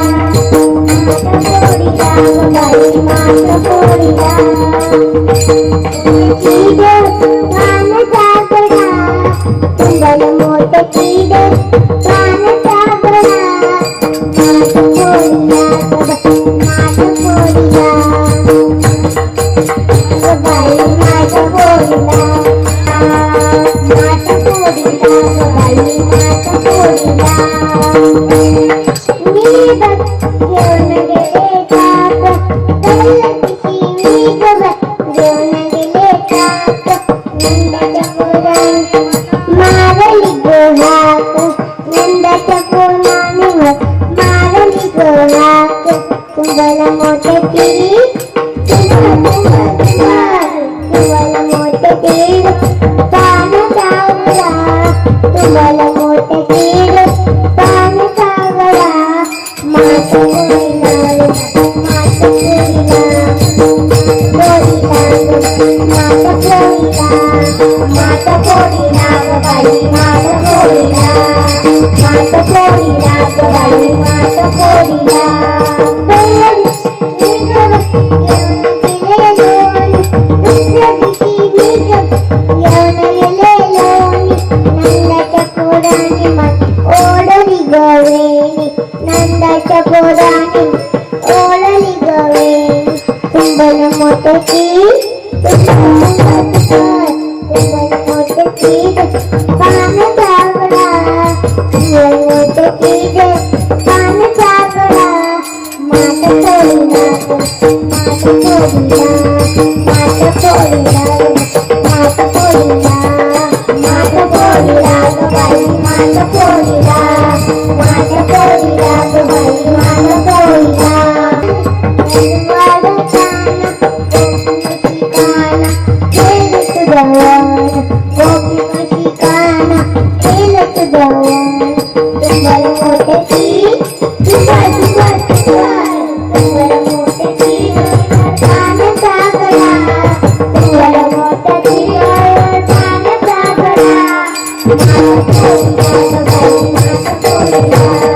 Thank you.